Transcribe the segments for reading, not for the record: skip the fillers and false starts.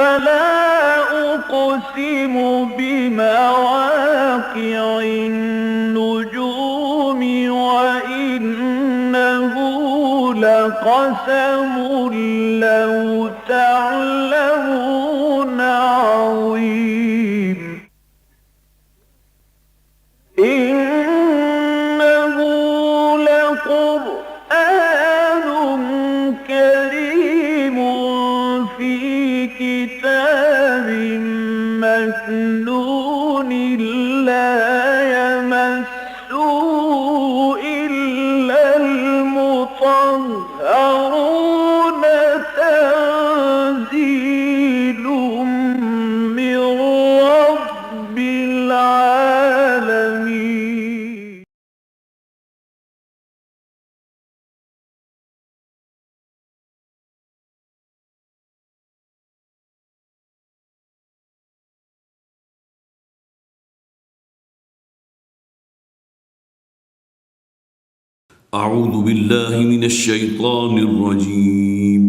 فلا أقسم بمواقع النجوم وإنه لقسم لو تعلمون عظيم إنه لقرآن كريم في كتاب مكنون لا يمسه إلا المطهرون تنزيل من رب العالمين. أعوذ بالله من الشيطان الرجيم.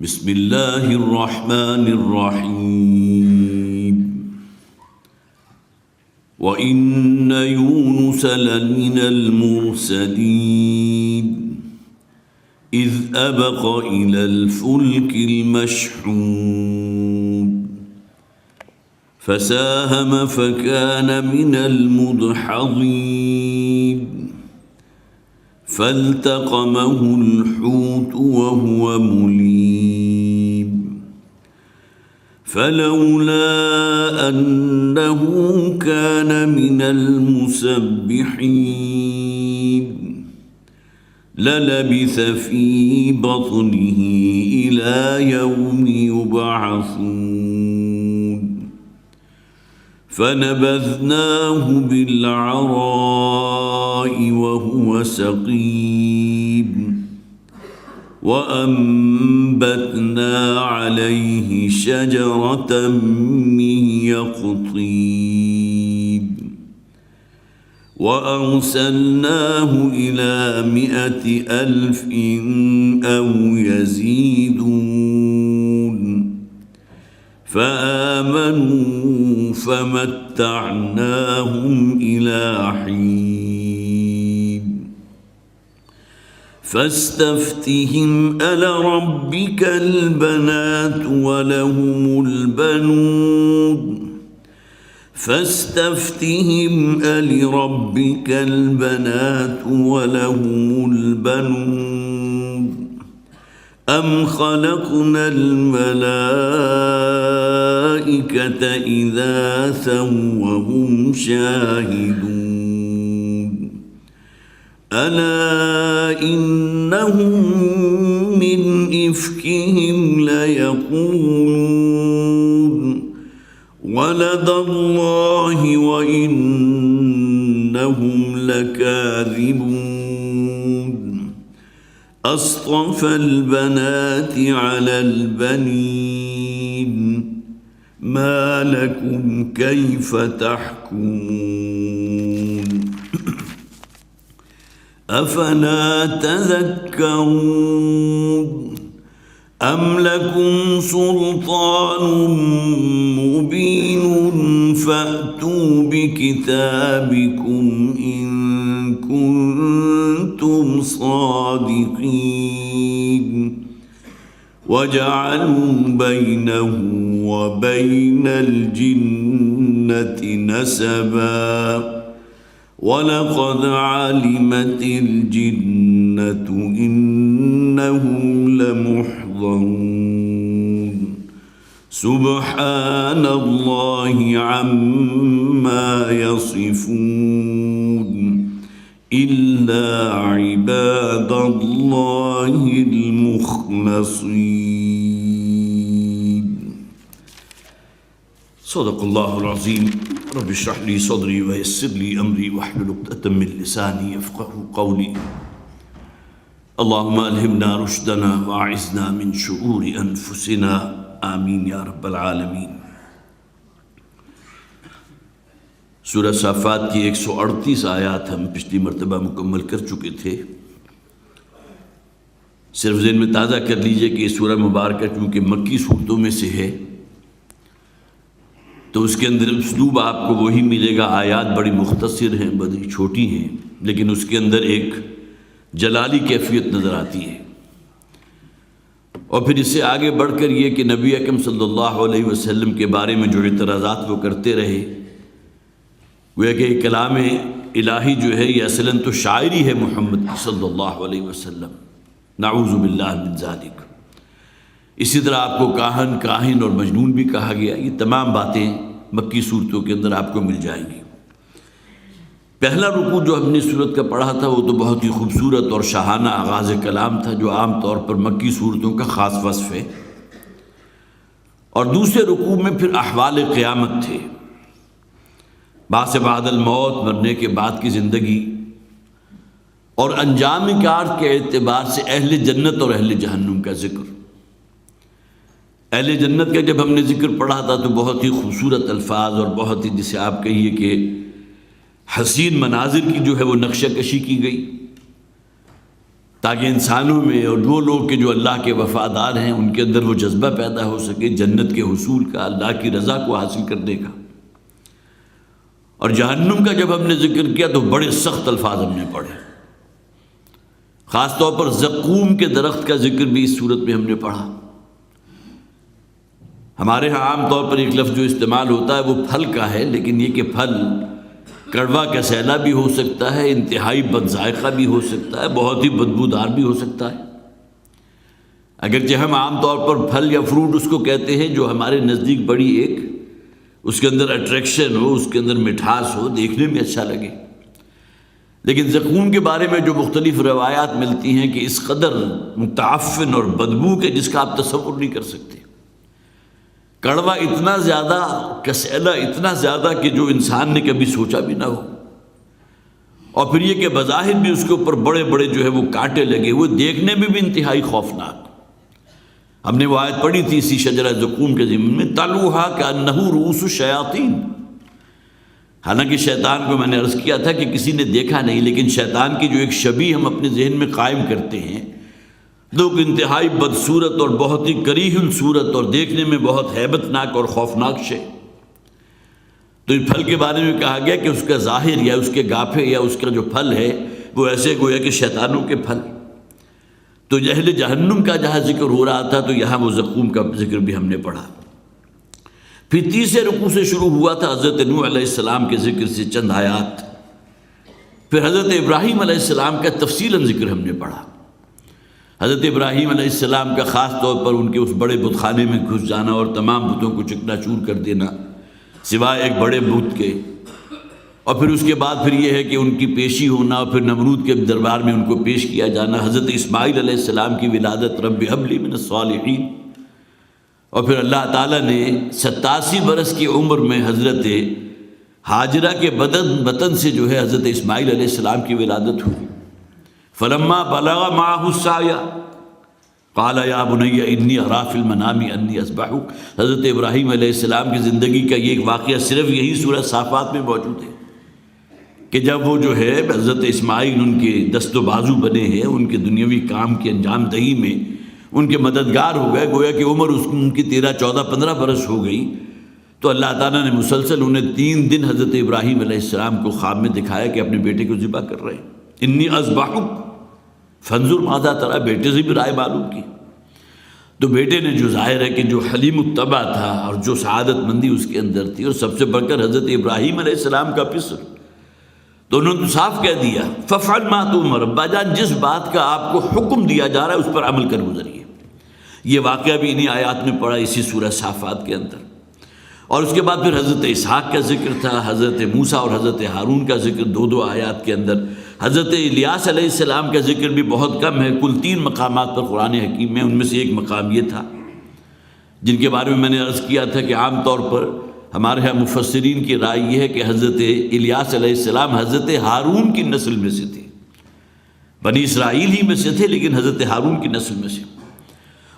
بسم الله الرحمن الرحيم. وإن يونس لمن المرسلين إذ أبق إلى الفلك المشحون فساهم فكان من المدحضين فالتقمه الحوت وهو مليم فلولا أنه كان من المسبحين للبث في بطنه إلى يوم يبعثون فنبذناه بالعراء وهو سقيم وأنبتنا عليه شجرة من يقطين وأرسلناه إلى 100,000 أو يزيدون فآمنوا فمتعناهم إلى حين فاستفتهم ألربك البنات ولهم البنون فاستفتهم ألربك البنات ولهم البنون أم خلقنا الملائكة إناثا وهم شاهدون ألا إنهم من إفكهم ليقولون ولد الله وإنهم لكاذبون أصطفى البنات على البنين ما لكم كيف تحكمون أفلا تذكرون أم لكم سلطان مبين فأتوا بكتابكم إن كنتم صادقين وجعلوا بينه وبين الجنة نسبا ولقد علمت الجنة إنهم لمحضرون سبحان الله عما يصفون إلا عباد الله المخلصين. صدق الله العظيم. رب اشرح لي صدري ويسر لي أمري واحلل عقدة من لساني يفقهوا قولي. اللهم ألهمنا رشدنا وأعذنا من شرور أنفسنا آمین یا رب العالمین. سورہ صافات کی 138 آیات ہم پچھلی مرتبہ مکمل کر چکے تھے. صرف ذہن میں تازہ کر لیجئے کہ یہ سورہ مبارکہ چونکہ مکی صورتوں میں سے ہے تو اس کے اندر اسلوب آپ کو وہی ملے گا، آیات بڑی مختصر ہیں، بڑی چھوٹی ہیں، لیکن اس کے اندر ایک جلالی کیفیت نظر آتی ہے۔ اور پھر اس سے آگے بڑھ کر یہ کہ نبی اکرم صلی اللہ علیہ وسلم کے بارے میں جو اعتراضات وہ کرتے رہے، وہ کہ کلام الہی جو ہے یہ اصلاً تو شاعری ہے محمد صلی اللہ علیہ وسلم، نعوذ باللہ من ذالک۔ اسی طرح آپ کو کاہن اور مجنون بھی کہا گیا۔ یہ تمام باتیں مکی صورتوں کے اندر آپ کو مل جائیں گی۔ پہلا رکوع جو ہم نے سورت کا پڑھا تھا وہ تو بہت ہی خوبصورت اور شاہانہ آغاز کلام تھا، جو عام طور پر مکی صورتوں کا خاص وصف ہے۔ اور دوسرے رکوع میں پھر احوال قیامت تھے، بعث بعد الموت، مرنے کے بعد کی زندگی، اور انجام کار کے اعتبار سے اہل جنت اور اہل جہنم کا ذکر۔ اہل جنت کا جب ہم نے ذکر پڑھا تھا تو بہت ہی خوبصورت الفاظ اور بہت ہی جسے آپ کہیے کہ حسین مناظر کی جو ہے وہ نقشہ کشی کی گئی، تاکہ انسانوں میں اور وہ لوگ کہ جو اللہ کے وفادار ہیں ان کے اندر وہ جذبہ پیدا ہو سکے جنت کے حصول کا، اللہ کی رضا کو حاصل کرنے کا۔ اور جہنم کا جب ہم نے ذکر کیا تو بڑے سخت الفاظ ہم نے پڑھے، خاص طور پر زقوم کے درخت کا ذکر بھی اس صورت میں ہم نے پڑھا۔ ہمارے ہاں عام طور پر ایک لفظ جو استعمال ہوتا ہے وہ پھل کا ہے، لیکن یہ کہ پھل کڑوا کسیلا بھی ہو سکتا ہے، انتہائی بد ذائقہ بھی ہو سکتا ہے، بہت ہی بدبودار بھی ہو سکتا ہے۔ اگرچہ ہم عام طور پر پھل یا فروٹ اس کو کہتے ہیں جو ہمارے نزدیک بڑی ایک اس کے اندر اٹریکشن ہو، اس کے اندر مٹھاس ہو، دیکھنے میں اچھا لگے، لیکن زقوم کے بارے میں جو مختلف روایات ملتی ہیں کہ اس قدر متعفن اور بدبو کے جس کا آپ تصور نہیں کر سکتے، کڑوا اتنا زیادہ، کسیلا اتنا زیادہ کہ جو انسان نے کبھی سوچا بھی نہ ہو، اور پھر یہ کہ بظاہر بھی اس کے اوپر بڑے بڑے جو ہے وہ کانٹے لگے ہوئے، دیکھنے میں بھی انتہائی خوفناک۔ ہم نے وہ آیت پڑھی تھی اسی شجرہ زقوم کے ضمن میں، طلعھا کأنہ رؤوس الشیاطین۔ حالانکہ شیطان کو میں نے عرض کیا تھا کہ کسی نے دیکھا نہیں، لیکن شیطان کی جو ایک شبیہ ہم اپنے ذہن میں قائم کرتے ہیں، لوگ انتہائی بدصورت اور بہت ہی کریہ الصورت اور دیکھنے میں بہت ہیبت ناک اور خوفناک شے، تو اس پھل کے بارے میں کہا گیا کہ اس کا ظاہر یا اس کے گاپھے یا اس کا جو پھل ہے وہ ایسے گویا کہ شیطانوں کے پھل۔ تو اہل جہنم کا جہاں ذکر ہو رہا تھا تو یہاں وہ زقوم کا ذکر بھی ہم نے پڑھا۔ پھر تیسرے رکوع سے شروع ہوا تھا حضرت نوح علیہ السلام کے ذکر سے چند آیات، پھر حضرت ابراہیم علیہ السلام کا تفصیلاً ذکر ہم نے پڑھا۔ حضرت ابراہیم علیہ السلام کا خاص طور پر ان کے اس بڑے بت خانے میں گھس جانا اور تمام بتوں کو چکنا چور کر دینا سوائے ایک بڑے بت کے، اور پھر اس کے بعد پھر یہ ہے کہ ان کی پیشی ہونا اور پھر نمرود کے دربار میں ان کو پیش کیا جانا، حضرت اسماعیل علیہ السلام کی ولادت، رب ہب لی من الصالحین، اور پھر اللہ تعالیٰ نے 87 برس کی عمر میں حضرت ہاجرہ کے بطن سے جو ہے حضرت اسماعیل علیہ السلام کی ولادت ہوئی۔ فلما بلغ معه السعی قال یا بنی انی اری فی المنام انی اذبحک۔ حضرت ابراہیم علیہ السلام کی زندگی کا یہ ایک واقعہ صرف یہی سورہ صافات میں موجود ہے کہ جب وہ جو ہے حضرت اسماعیل ان کے دست و بازو بنے ہیں، ان کے دنیاوی کام کی انجام دہی میں ان کے مددگار ہو گئے، گویا کہ عمر ان کی 13، 14، 15 برس ہو گئی، تو اللہ تعالیٰ نے مسلسل انہیں 3 دن حضرت ابراہیم علیہ السلام کو خواب میں دکھایا کہ اپنے بیٹے کو ذبح کر رہے ہیں، انی اذبحک فانظر ماذا تری، بیٹے سے بھی رائے معلوم کی۔ تو بیٹے نے جو ظاہر ہے کہ جو حلیم الطبع تھا اور جو سعادت مندی اس کے اندر تھی، اور سب سے بڑھ کر حضرت ابراہیم علیہ السلام کا پسر، تو انہوں نے صاف کہہ دیا ففعل ما تؤمر، ابا جان جس بات کا آپ کو حکم دیا جا رہا ہے اس پر عمل کر گزریے۔ یہ واقعہ بھی انہی آیات میں پڑھا اسی سورہ صافات کے اندر۔ اور اس کے بعد پھر حضرت اسحاق کا ذکر تھا، حضرت موسیٰ اور حضرت ہارون کا ذکر 2 آیات کے اندر، حضرت الیاس علیہ السلام کا ذکر بھی بہت کم ہے، کل 3 مقامات پر قرآن حکیم میں، ان میں سے ایک مقام یہ تھا جن کے بارے میں نے عرض کیا تھا کہ عام طور پر ہمارے ہاں مفسرین کی رائے یہ ہے کہ حضرت الیاس علیہ السلام حضرت ہارون کی نسل میں سے تھے، بنی اسرائیل ہی میں سے تھے لیکن حضرت ہارون کی نسل میں سے۔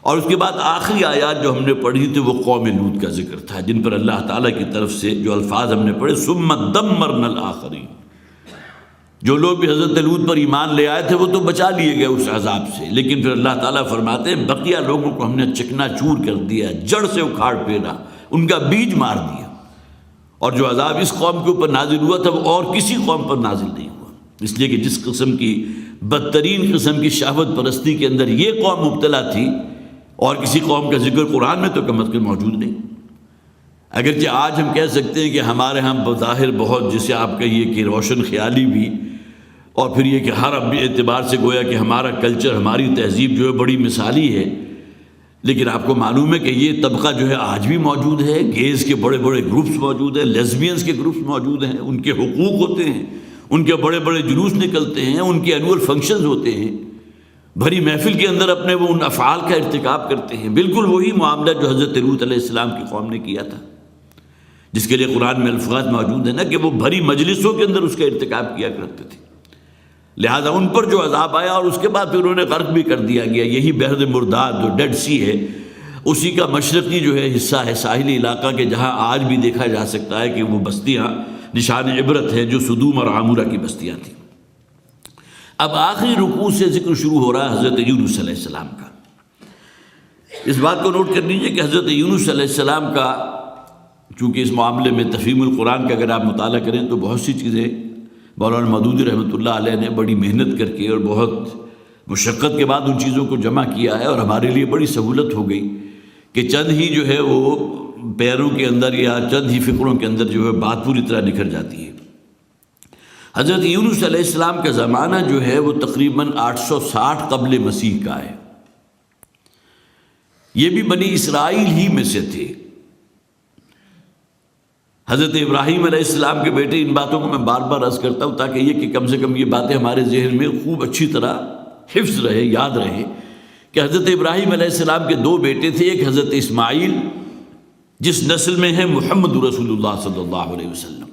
اور اس کے بعد آخری آیات جو ہم نے پڑھی تھی وہ قوم لوط کا ذکر تھا، جن پر اللہ تعالیٰ کی طرف سے جو الفاظ ہم نے پڑھے ثم دمرنا الآخرین، جو لوگ بھی حضرت لوط پر ایمان لے آئے تھے وہ تو بچا لیے گئے اس عذاب سے، لیکن پھر اللہ تعالیٰ فرماتے ہیں بقیہ لوگوں کو ہم نے چکنا چور کر دیا، جڑ سے اکھاڑ پھیرا، ان کا بیج مار دیا، اور جو عذاب اس قوم کے اوپر نازل ہوا تھا وہ اور کسی قوم پر نازل نہیں ہوا، اس لیے کہ جس قسم کی بدترین قسم کی شہوت پرستی کے اندر یہ قوم مبتلا تھی، اور کسی قوم کا ذکر قرآن میں تو کم از کم موجود نہیں۔ اگرچہ آج ہم کہہ سکتے ہیں کہ ہمارے ہاں بظاہر بہت، جسے آپ کہیے کہ روشن خیالی بھی، اور پھر یہ کہ ہر اعتبار سے گویا کہ ہمارا کلچر، ہماری تہذیب جو ہے بڑی مثالی ہے، لیکن آپ کو معلوم ہے کہ یہ طبقہ جو ہے آج بھی موجود ہے، گیز کے بڑے بڑے گروپس موجود ہیں، لیزبینز کے گروپس موجود ہیں، ان کے حقوق ہوتے ہیں، ان کے بڑے بڑے جلوس نکلتے ہیں، ان کے اینول فنکشنز ہوتے ہیں، بھری محفل کے اندر اپنے وہ ان افعال کا ارتکاب کرتے ہیں، بالکل وہی معاملہ جو حضرت لوط علیہ السلام کی قوم نے کیا تھا، جس کے لیے قرآن میں الفاظ موجود ہیں نا کہ وہ بھری مجلسوں کے اندر اس کا ارتکاب کیا کرتے تھے، لہذا ان پر جو عذاب آیا اور اس کے بعد پھر انہوں نے غرق بھی کر دیا گیا۔ یہی بحر مرداد جو ڈیڈ سی ہے، اسی کا مشرقی جو ہے حصہ ہے، ساحلی علاقہ کے، جہاں آج بھی دیکھا جا سکتا ہے کہ وہ بستیاں نشان عبرت ہیں جو سدوم اور عامورہ کی بستیاں تھیں۔ اب آخری رکوع سے ذکر شروع ہو رہا ہے حضرت یونس علیہ السلام کا۔ اس بات کو نوٹ کر لیجیے کہ حضرت یونس علیہ السلام کا، چونکہ اس معاملے میں تفہیم القرآن کا اگر آپ مطالعہ کریں تو بہت سی چیزیں مولانا مودودی رحمۃ اللہ علیہ نے بڑی محنت کر کے اور بہت مشقت کے بعد ان چیزوں کو جمع کیا ہے، اور ہمارے لیے بڑی سہولت ہو گئی کہ چند ہی جو ہے وہ پیروں کے اندر یا چند ہی فکروں کے اندر جو ہے بات پوری طرح نکھر جاتی ہے۔ حضرت یونس علیہ السلام کا زمانہ جو ہے وہ تقریباً 860 قبل مسیح کا ہے۔ یہ بھی بنی اسرائیل ہی میں سے تھے۔ حضرت ابراہیم علیہ السلام کے بیٹے، ان باتوں کو میں بار بار عرض کرتا ہوں تاکہ یہ کہ کم سے کم یہ باتیں ہمارے ذہن میں خوب اچھی طرح حفظ رہے، یاد رہے، کہ حضرت ابراہیم علیہ السلام کے 2 بیٹے تھے، ایک حضرت اسماعیل جس نسل میں ہے محمد رسول اللہ صلی اللہ علیہ وسلم،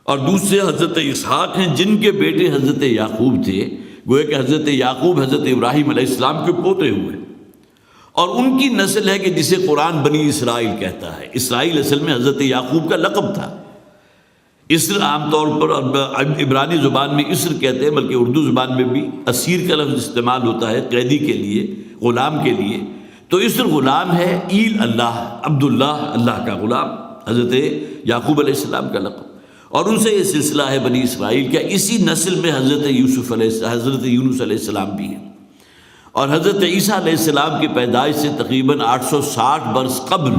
اور دوسرے حضرت اسحاق ہیں جن کے بیٹے حضرت یعقوب تھے، گویا کہ حضرت یعقوب حضرت ابراہیم علیہ السلام کے پوتے ہوئے، اور ان کی نسل ہے کہ جسے قرآن بنی اسرائیل کہتا ہے۔ اسرائیل اصل میں حضرت یعقوب کا لقب تھا۔ اسر عام طور پر عبرانی زبان میں اسر کہتے ہیں، بلکہ اردو زبان میں بھی اسیر کا لفظ استعمال ہوتا ہے قیدی کے لیے، غلام کے لیے، تو اسر غلام ہے، ایل اللہ، عبداللہ، اللہ کا غلام، حضرت یعقوب علیہ السلام کا لقب، اور ان سے یہ سلسلہ ہے بنی اسرائیل کا۔ اسی نسل میں حضرت یونس علیہ السلام بھی ہیں، اور حضرت عیسیٰ علیہ السلام کی پیدائش سے تقریباً 860 برس قبل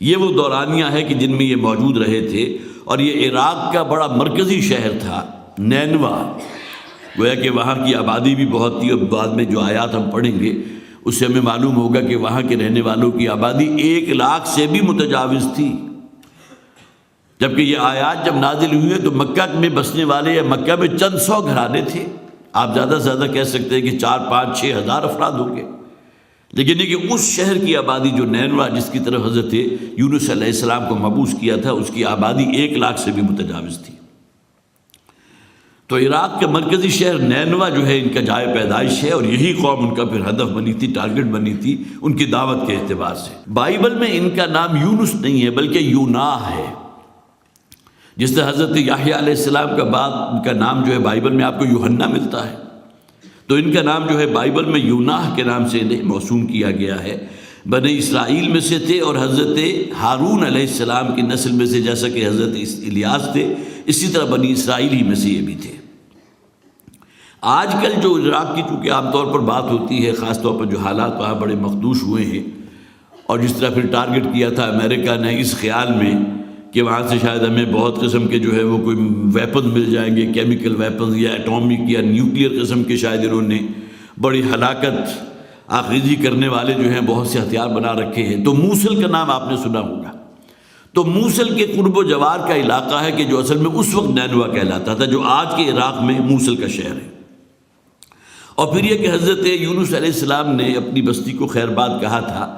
یہ وہ دورانیہ ہے کہ جن میں یہ موجود رہے تھے، اور یہ عراق کا بڑا مرکزی شہر تھا، نینوا، گویا کہ وہاں کی آبادی بھی بہت تھی، اور بعد میں جو آیات ہم پڑھیں گے اس سے ہمیں معلوم ہوگا کہ وہاں کے رہنے والوں کی آبادی 1 لاکھ سے بھی متجاوز تھی، جبکہ یہ آیات جب نازل ہوئی ہیں تو مکہ میں بسنے والے یا مکہ میں چند 100 گھرانے تھے، آپ زیادہ سے زیادہ کہہ سکتے ہیں کہ 4، 5، 6 ہزار افراد ہوں گے، لیکن یہ کہ اس شہر کی آبادی جو نینوا جس کی طرف حضرت یونس علیہ السلام کو مبعوث کیا تھا، اس کی آبادی 1 لاکھ سے بھی متجاوز تھی۔ تو عراق کا مرکزی شہر نینوا جو ہے ان کا جائے پیدائش ہے، اور یہی قوم ان کا پھر ہدف بنی تھی، ٹارگٹ بنی تھی ان کی دعوت کے اعتبار سے۔ بائبل میں ان کا نام یونس نہیں ہے بلکہ یوناح ہے، جس طرح حضرت یحییٰ علیہ السلام کا بعد ان کا نام جو ہے بائبل میں آپ کو یوحنا ملتا ہے، تو ان کا نام جو ہے بائبل میں یوناح کے نام سے انہیں موسوم کیا گیا ہے۔ بنی اسرائیل میں سے تھے، اور حضرت ہارون علیہ السلام کی نسل میں سے، جیسا کہ حضرت الیاس تھے، اسی طرح بنی اسرائیل ہی میں سے یہ بھی تھے۔ آج کل جو عراق کی چونکہ عام طور پر بات ہوتی ہے، خاص طور پر جو حالات وہاں بڑے مخدوش ہوئے ہیں، اور جس طرح پھر ٹارگٹ کیا تھا امریکہ نے اس خیال میں کہ وہاں سے شاید ہمیں بہت قسم کے جو ہے وہ کوئی ویپن مل جائیں گے، کیمیکل ویپن یا ایٹامک یا نیوکلیئر قسم کے، شاید انہوں نے بڑی ہلاکت آخذی کرنے والے جو ہیں بہت سے ہتھیار بنا رکھے ہیں۔ تو موصل کا نام آپ نے سنا ہوگا، تو موصل کے قرب و جوار کا علاقہ ہے کہ جو اصل میں اس وقت نینوا کہلاتا تھا، جو آج کے عراق میں موصل کا شہر ہے۔ اور پھر یہ کہ حضرت یونس علیہ السلام نے اپنی بستی کو خیر باد کہا تھا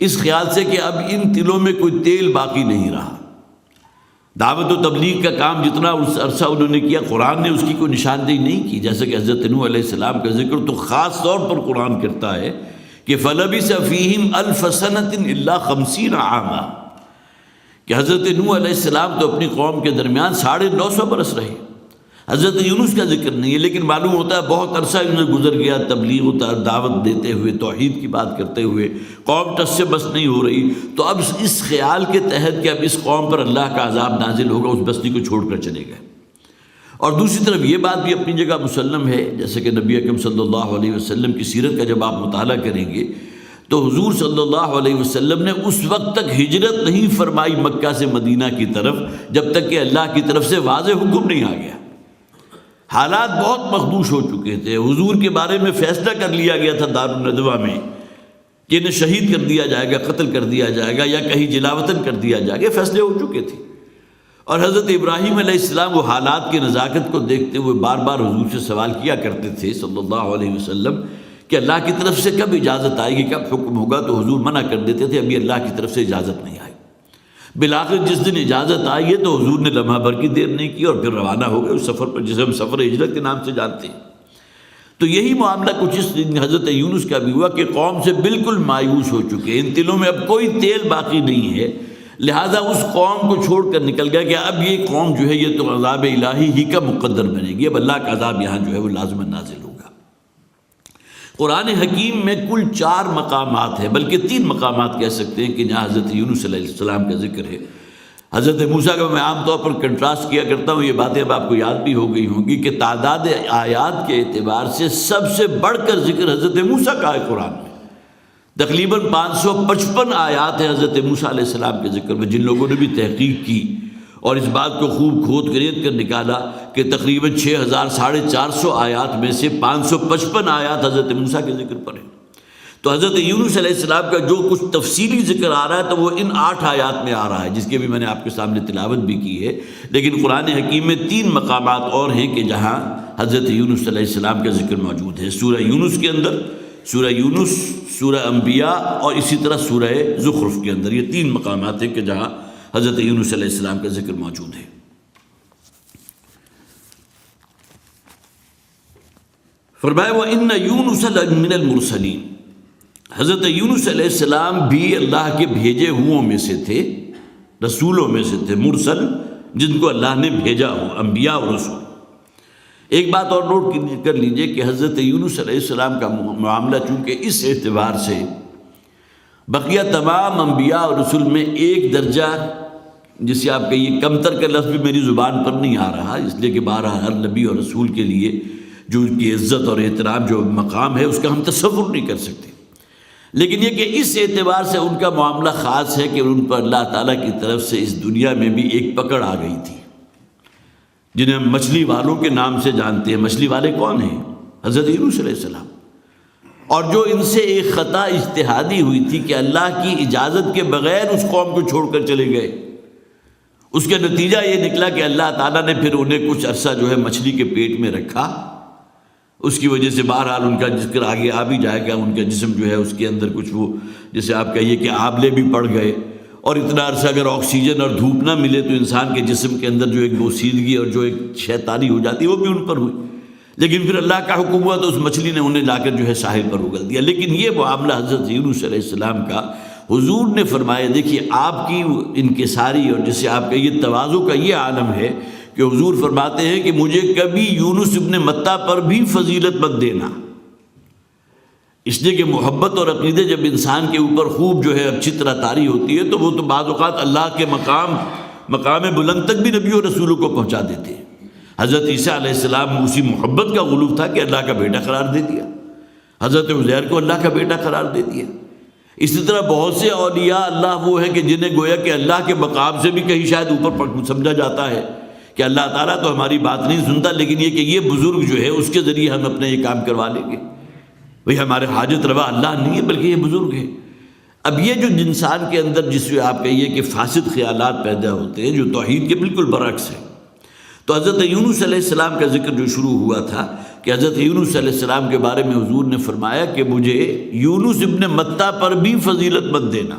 اس خیال سے کہ اب ان تلوں میں کوئی تیل باقی نہیں رہا۔ دعوت و تبلیغ کا کام جتنا اس عرصہ انہوں نے کیا، قرآن نے اس کی کوئی نشاندہی نہیں کی، جیسا کہ حضرت نوح علیہ السلام کا ذکر تو خاص طور پر قرآن کرتا ہے کہ فَلَبِثَ فِيهِمْ أَلْفَ سَنَةٍ إِلَّا 50 عاما، کہ حضرت نوح علیہ السلام تو اپنی قوم کے درمیان 950 برس رہے۔ حضرت یونس کا ذکر نہیں ہے، لیکن معلوم ہوتا ہے بہت عرصہ انہیں گزر گیا تبلیغ و دعوت دیتے ہوئے، توحید کی بات کرتے ہوئے، قوم ٹس سے بس نہیں ہو رہی، تو اب اس خیال کے تحت کہ اب اس قوم پر اللہ کا عذاب نازل ہوگا، اس بستی کو چھوڑ کر چلے گئے۔ اور دوسری طرف یہ بات بھی اپنی جگہ مسلم ہے، جیسے کہ نبی اکرم صلی اللہ علیہ وسلم کی سیرت کا جب آپ مطالعہ کریں گے تو حضور صلی اللہ علیہ وسلم نے اس وقت تک ہجرت نہیں فرمائی مکہ سے مدینہ کی طرف جب تک کہ اللہ کی طرف سے واضح حکم نہیں آ گیا۔ حالات بہت مخدوش ہو چکے تھے، حضور کے بارے میں فیصلہ کر لیا گیا تھا دارالندوہ میں کہ انہیں شہید کر دیا جائے گا، قتل کر دیا جائے گا یا کہیں جلاوطن کر دیا جائے گا، فیصلے ہو چکے تھے۔ اور حضرت ابراہیم علیہ السلام وہ حالات کی نزاکت کو دیکھتے ہوئے بار بار حضور سے سوال کیا کرتے تھے صلی اللہ علیہ وسلم کہ اللہ کی طرف سے کب اجازت آئے گی، کب حکم ہوگا، تو حضور منع کر دیتے تھے ابھی اللہ کی طرف سے اجازت نہیں آئی۔ بالآخر جس دن اجازت آئی ہے تو حضور نے لمحہ بھر کی دیر نہیں کی اور پھر روانہ ہو گئے اس سفر پر جسے ہم سفر ہجرت کے نام سے جانتے ہیں۔ تو یہی معاملہ کچھ اس دن حضرت یونس کا بھی ہوا کہ قوم سے بالکل مایوس ہو چکے، ان دلوں میں اب کوئی تیل باقی نہیں ہے، لہذا اس قوم کو چھوڑ کر نکل گیا کہ اب یہ قوم جو ہے یہ تو عذاب الہی ہی کا مقدر بنے گی، اب اللہ کا عذاب یہاں جو ہے وہ لازم نازل ہوگا۔ قرآن حکیم میں کل 4 مقامات ہیں، بلکہ 3 مقامات کہہ سکتے ہیں کہ جہاں حضرت یونس علیہ السلام کا ذکر ہے۔ حضرت موسیٰ کا میں عام طور پر کنٹراسٹ کیا کرتا ہوں، یہ باتیں اب آپ کو یاد بھی ہو گئی ہوں گی کہ تعداد آیات کے اعتبار سے سب سے بڑھ کر ذکر حضرت موسیٰ کا ہے قرآن میں۔ تقریباً 555 آیات ہیں حضرت موسیٰ علیہ السلام کے ذکر میں، جن لوگوں نے بھی تحقیق کی اور اس بات کو خوب کھود کریت کر نکالا کہ تقریباً 6450 آیات میں سے 555 آیات حضرت موسیٰ کے ذکر پر ہیں۔ تو حضرت یونس علیہ السلام کا جو کچھ تفصیلی ذکر آ رہا ہے تو وہ ان 8 آیات میں آ رہا ہے، جس کے بھی میں نے آپ کے سامنے تلاوت بھی کی ہے، لیکن قرآن حکیم میں 3 مقامات اور ہیں کہ جہاں حضرت یونس علیہ السلام کا ذکر موجود ہے۔ سورہ یونس کے اندر، سورہ یونس، سورہ انبیاء اور اسی طرح سورہ زخرف کے اندر، یہ 3 مقامات ہیں کہ جہاں حضرت یونس علیہ السلام کا ذکر موجود ہے۔ فرمایا وَإِنَّ يُونُسَ لَمِنَ الْمُرْسَلِينَ، حضرت یونس علیہ السلام بھی اللہ کے بھیجے ہوئوں میں سے تھے، رسولوں میں سے تھے، مرسل جن کو اللہ نے بھیجا ہو، انبیاء اور رسول۔ ایک بات اور نوٹ کر لیجئے کہ حضرت یونس علیہ السلام کا معاملہ چونکہ اس اعتبار سے بقیہ تمام انبیاء اور رسول میں ایک درجہ، جسے آپ کہیے کمتر کا لفظ بھی میری زبان پر نہیں آ رہا، اس لیے کہ بہرحال ہر نبی اور رسول کے لیے جو ان کی عزت اور احترام جو مقام ہے اس کا ہم تصور نہیں کر سکتے، لیکن یہ کہ اس اعتبار سے ان کا معاملہ خاص ہے کہ ان پر اللہ تعالیٰ کی طرف سے اس دنیا میں بھی ایک پکڑ آ گئی تھی، جنہیں ہم مچھلی والوں کے نام سے جانتے ہیں۔ مچھلی والے کون ہیں؟ حضرت یونس علیہ السلام۔ اور جو ان سے ایک خطا اجتہادی ہوئی تھی کہ اللہ کی اجازت کے بغیر اس قوم کو چھوڑ کر چلے گئے، اس کا نتیجہ یہ نکلا کہ اللہ تعالیٰ نے پھر انہیں کچھ عرصہ جو ہے مچھلی کے پیٹ میں رکھا، اس کی وجہ سے بہرحال ان کا ذکر آگے آ بھی جائے گا، ان کا جسم جو ہے اس کے اندر کچھ وہ جیسے آپ کہیے کہ آبلے بھی پڑ گئے، اور اتنا عرصہ اگر آکسیجن اور دھوپ نہ ملے تو انسان کے جسم کے اندر جو ایک بوسیدگی اور جو ایک شیطانی ہو جاتی ہے وہ بھی ان پر ہوئی، لیکن پھر اللہ کا حکم ہوا تو اس مچھلی نے انہیں لا کر جو ہے ساحل پر اگل دیا۔ لیکن یہ معاملہ حضرت یونس علیہ السلام کا حضور نے فرمایا، دیکھیے آپ کی انکساری اور جسے آپ کہیے تواضع کا یہ عالم ہے کہ حضور فرماتے ہیں کہ مجھے کبھی یونس ابن متیٰ پر بھی فضیلت مت دینا، اس لیے کہ محبت اور عقیدے جب انسان کے اوپر خوب جو ہے اچھی طرح طاری ہوتی ہے تو وہ تو بعض اوقات اللہ کے مقام بلند تک بھی نبیوں اور رسولوں کو پہنچا دیتے ہیں۔ حضرت عیسیٰ علیہ السلام اسی محبت کا غلوف تھا کہ اللہ کا بیٹا قرار دے دیا، حضرت عزیر کو اللہ کا بیٹا قرار دے دیا۔ اسی طرح بہت سے اولیاء اللہ وہ ہیں کہ جنہیں گویا کہ اللہ کے مقام سے بھی کہیں شاید اوپر سمجھا جاتا ہے کہ اللہ تعالیٰ تو ہماری بات نہیں سنتا، لیکن یہ کہ یہ بزرگ جو ہے اس کے ذریعے ہم اپنے یہ کام کروا لیں گے، بھئی ہمارے حاجت روا اللہ نہیں ہے بلکہ یہ بزرگ ہے۔ اب یہ جو انسان کے اندر جس میں آپ کہیے کہ فاسد خیالات پیدا ہوتے ہیں جو توحید کے بالکل برعکس ہیں، تو حضرت یونس علیہ السلام کا ذکر جو شروع ہوا تھا کہ حضرت یونس علیہ السلام کے بارے میں حضور نے فرمایا کہ مجھے یونس ابن متیٰ پر بھی فضیلت مت دینا،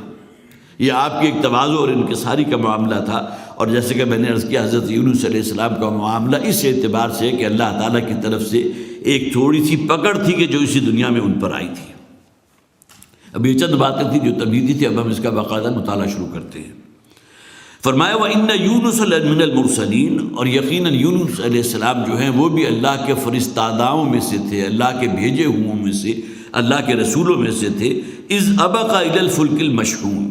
یہ آپ کی ایک تواضع اور انکساری کا معاملہ تھا۔ اور جیسے کہ میں نے عرض کیا حضرت یونس علیہ السلام کا معاملہ اس اعتبار سے کہ اللہ تعالیٰ کی طرف سے ایک تھوڑی سی پکڑ تھی کہ جو اسی دنیا میں ان پر آئی تھی۔ اب یہ چند باتیں تھیں جو تمہیدی تھی، اب ہم اس کا باقاعدہ مطالعہ شروع کرتے ہیں۔ فرمایا وَإِنَّ يُونُسَ لَمِنَ الْمُرْسَلِينَ، اور یقیناً یونس علیہ السلام جو ہیں وہ بھی اللہ کے فرستاداؤں میں سے تھے، اللہ کے بھیجے ہوں میں سے، اللہ کے رسولوں میں سے تھے۔ اِذْ أَبَقَ إِلَى الْفُلْكِ الْمَشْحُونِ،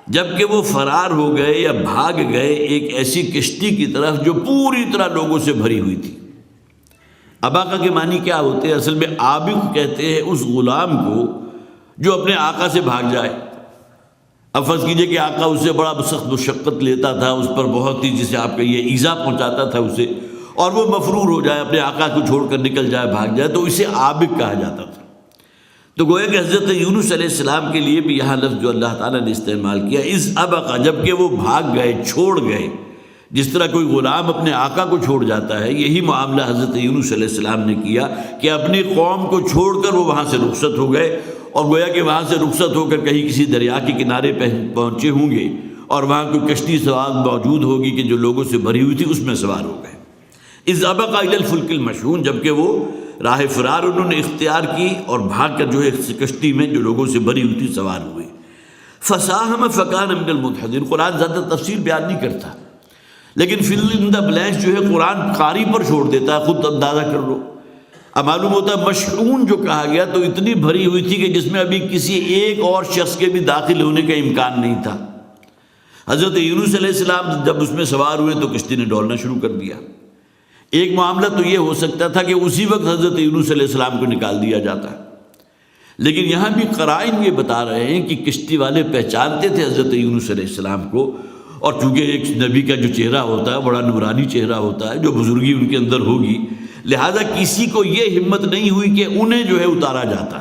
جبکہ وہ فرار ہو گئے یا بھاگ گئے ایک ایسی کشتی کی طرف جو پوری طرح لوگوں سے بھری ہوئی تھی۔ اباقہ کے معنی کیا ہوتے ہیں؟ اصل میں آبق کہتے ہیں اس غلام کو جو اپنے آقا سے بھاگ جائے۔ اب فرض کیجئے کہ آقا اسے بڑا سخت مشقت لیتا تھا، اس پر بہت ہی جسے آپ کہیے ایذا پہنچاتا تھا اسے، اور وہ مفرور ہو جائے، اپنے آقا کو چھوڑ کر نکل جائے، بھاگ جائے، تو اسے آبق کہا جاتا تھا۔ تو گویا کہ حضرت یونس علیہ السلام کے لیے بھی یہاں لفظ جو اللہ تعالیٰ نے استعمال کیا اِذْ أَبَقَ، جبکہ وہ بھاگ گئے، چھوڑ گئے۔ جس طرح کوئی غلام اپنے آقا کو چھوڑ جاتا ہے، یہی معاملہ حضرت یونس علیہ السلام نے کیا کہ اپنی قوم کو چھوڑ کر وہ وہاں سے رخصت ہو گئے، اور گویا کہ وہاں سے رخصت ہو کر کہیں کسی دریا کے کنارے پہنچے ہوں گے، اور وہاں کوئی کشتی سوار موجود ہوگی کہ جو لوگوں سے بھری ہوئی تھی، اس میں سوار ہو گئے۔ اِذْ أَبَقَ إِلَى الْفُلْكِ الْمَشْحُونِ، جبکہ وہ راہ فرار انہوں نے اختیار کی اور بھاگ کر جو ہے کشتی میں جو لوگوں سے بھری ہوئی تھی سوار ہوئے۔ فَسَاهَمَ فَكَانَ مِنَ الْمُدْحَضِينَ، قرآن زیادہ تفصیل بیان نہیں کرتا، لیکن فل ان دا بلینکس جو ہے قرآن قاری پر چھوڑ دیتا ہے، خود اندازہ کر لو۔ اب معلوم ہوتا ہے مشحون جو کہا گیا تو اتنی بھری ہوئی تھی کہ جس میں ابھی کسی ایک اور شخص کے بھی داخل ہونے کا امکان نہیں تھا۔ حضرت یونس علیہ السلام جب اس میں سوار ہوئے تو کشتی نے ڈولنا شروع کر دیا۔ ایک معاملہ تو یہ ہو سکتا تھا کہ اسی وقت حضرت یونس علیہ السلام کو نکال دیا جاتا، لیکن یہاں بھی قرائن یہ بتا رہے ہیں کہ کشتی والے پہچانتے تھے حضرت یونس علیہ السلام کو، اور چونکہ ایک نبی کا جو چہرہ ہوتا ہے بڑا نورانی چہرہ ہوتا ہے، جو بزرگی ان کے اندر ہوگی، لہذا کسی کو یہ ہمت نہیں ہوئی کہ انہیں جو ہے اتارا جاتا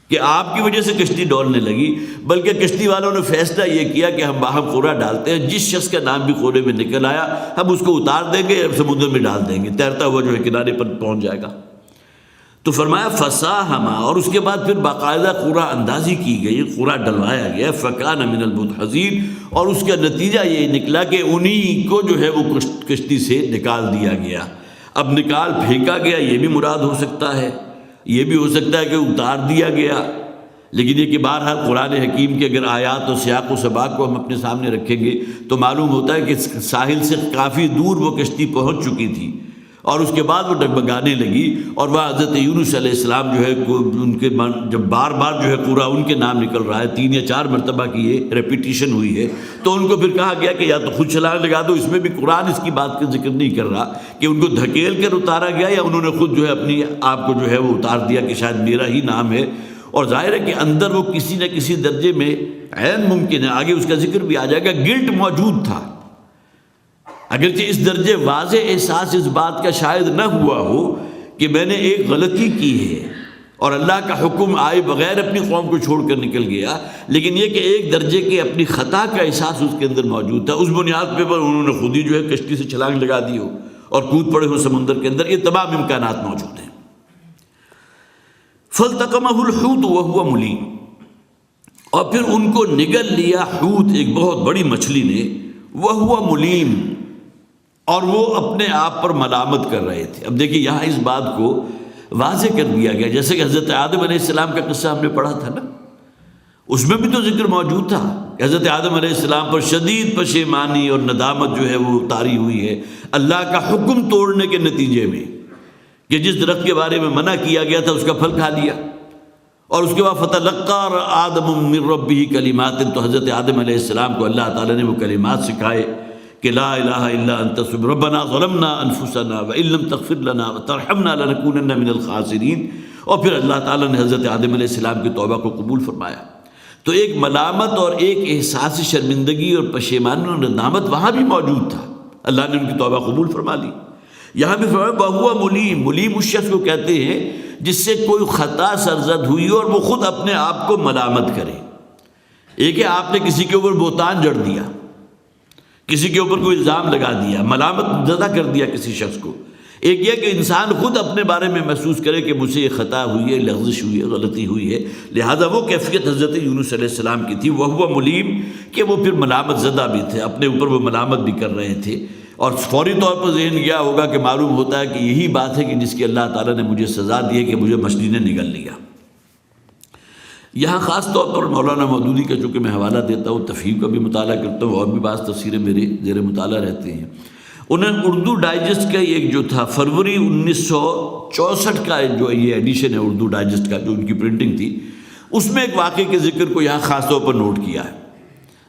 کہ آپ کی وجہ سے کشتی ڈولنے لگی، بلکہ کشتی والوں نے فیصلہ یہ کیا کہ ہم باہم قرہ ڈالتے ہیں، جس شخص کا نام بھی قرے میں نکل آیا ہم اس کو اتار دیں گے، سمندر میں ڈال دیں گے، تیرتا ہوا جو ہے کنارے پر پہنچ جائے گا۔ تو فرمایا فَسَاهَمَ، اور اس کے بعد پھر باقاعدہ قرہ اندازی کی گئی، قرہ ڈلوایا گیا، فَكَانَ مِنَ الْمُدْحَضِينَ، اور اس کا نتیجہ یہ نکلا کہ انہی کو جو ہے وہ کشتی سے نکال دیا گیا۔ اب نکال پھینکا گیا یہ بھی مراد ہو سکتا ہے، یہ بھی ہو سکتا ہے کہ اتار دیا گیا، لیکن یہ کہ بہرحال قرآن حکیم کے اگر آیات و سیاق و سباق کو ہم اپنے سامنے رکھیں گے تو معلوم ہوتا ہے کہ ساحل سے کافی دور وہ کشتی پہنچ چکی تھی، اور اس کے بعد وہ ڈگمگانے لگی، اور وہ حضرت یونس علیہ السلام جو ہے ان کے جب بار بار جو ہے قرہ ان کے نام نکل رہا ہے، 3 یا 4 مرتبہ کی یہ ریپیٹیشن ہوئی ہے، تو ان کو پھر کہا گیا کہ یا تو خود چھلانگ لگا دو۔ اس میں بھی قرآن اس کی بات کا ذکر نہیں کر رہا کہ ان کو دھکیل کر اتارا گیا یا انہوں نے خود جو ہے اپنی آپ کو جو ہے وہ اتار دیا کہ شاید میرا ہی نام ہے، اور ظاہر ہے کہ اندر وہ کسی نہ کسی درجے میں عین ممکن ہے، آگے اس کا ذکر بھی آ جائے گا، گلٹ موجود تھا، اگرچہ اس درجے واضح احساس اس بات کا شاید نہ ہوا ہو کہ میں نے ایک غلطی کی ہے اور اللہ کا حکم آئے بغیر اپنی قوم کو چھوڑ کر نکل گیا، لیکن یہ کہ ایک درجے کی اپنی خطا کا احساس اس کے اندر موجود تھا، اس بنیاد پہ انہوں نے خود ہی جو ہے کشتی سے چھلانگ لگا دی ہو اور کود پڑے ہو سمندر کے اندر، یہ تمام امکانات موجود ہیں۔ فَالْتَقَمَهُ الْحُوتُ وَهُوَ مُلِيمٌ، اور پھر ان کو نگل لیا حوت، ایک بہت بڑی مچھلی نے، وَهُوَ مُلِيمٌ، اور وہ اپنے آپ پر ملامت کر رہے تھے۔ اب دیکھیے یہاں اس بات کو واضح کر دیا گیا، جیسے کہ حضرت آدم علیہ السلام کا قصہ ہم نے پڑھا تھا نا، اس میں بھی تو ذکر موجود تھا کہ حضرت آدم علیہ السلام پر شدید پشیمانی اور ندامت جو ہے وہ اتاری ہوئی ہے اللہ کا حکم توڑنے کے نتیجے میں، کہ جس درخت کے بارے میں منع کیا گیا تھا اس کا پھل کھا لیا، اور اس کے بعد فَتَلَقَّىٰ آدَمُ مِن رَبِّهِ کَلِمَاتٍ، تو حضرت آدم علیہ السلام کو اللہ تعالیٰ نے وہ کلمات سکھائے کہ لا الہ الا انت ربنا ظلمنا انفسنا وان لم تغفر لنا وترحمنا لنکونن من الخاسرین، اور پھر اللہ تعالیٰ نے حضرت آدم علیہ السلام کی توبہ کو قبول فرمایا۔ تو ایک ملامت اور ایک احساس شرمندگی اور پشیمانی اور ندامت وہاں بھی موجود تھا، اللہ نے ان کی توبہ قبول فرما لی۔ یہاں بھی فرمایا بہوا ملیم، ملیم اس شخص کو کہتے ہیں جس سے کوئی خطا سرزد ہوئی اور وہ خود اپنے آپ کو ملامت کرے۔ ایک ہے آپ نے کسی کے اوپر بہتان جڑ دیا، کسی کے اوپر کوئی الزام لگا دیا، ملامت زدہ کر دیا کسی شخص کو، ایک یہ کہ انسان خود اپنے بارے میں محسوس کرے کہ مجھ سے یہ خطا ہوئی ہے، لغزش ہوئی ہے، غلطی ہوئی ہے، لہذا وہ کیفیت حضرت یونس علیہ السلام کی تھی، وہ ملیم، کہ وہ پھر ملامت زدہ بھی تھے، اپنے اوپر وہ ملامت بھی کر رہے تھے، اور فوری طور پر ذہن گیا ہوگا کہ معلوم ہوتا ہے کہ یہی بات ہے کہ جس کی اللہ تعالیٰ نے مجھے سزا دی ہے کہ مجھے مچھلی نے نگل لیا۔ یہاں خاص طور پر مولانا مودودی کا چونکہ میں حوالہ دیتا ہوں، تفہیم کا بھی مطالعہ کرتا ہوں، اور بھی بعض تفسیریں میرے زیر مطالعہ رہتے ہیں، انہیں اردو ڈائجسٹ کا ایک جو تھا فروری 1964 کا جو یہ ایڈیشن ہے اردو ڈائجسٹ کا، جو ان کی پرنٹنگ تھی، اس میں ایک واقعے کے ذکر کو یہاں خاص طور پر نوٹ کیا ہے۔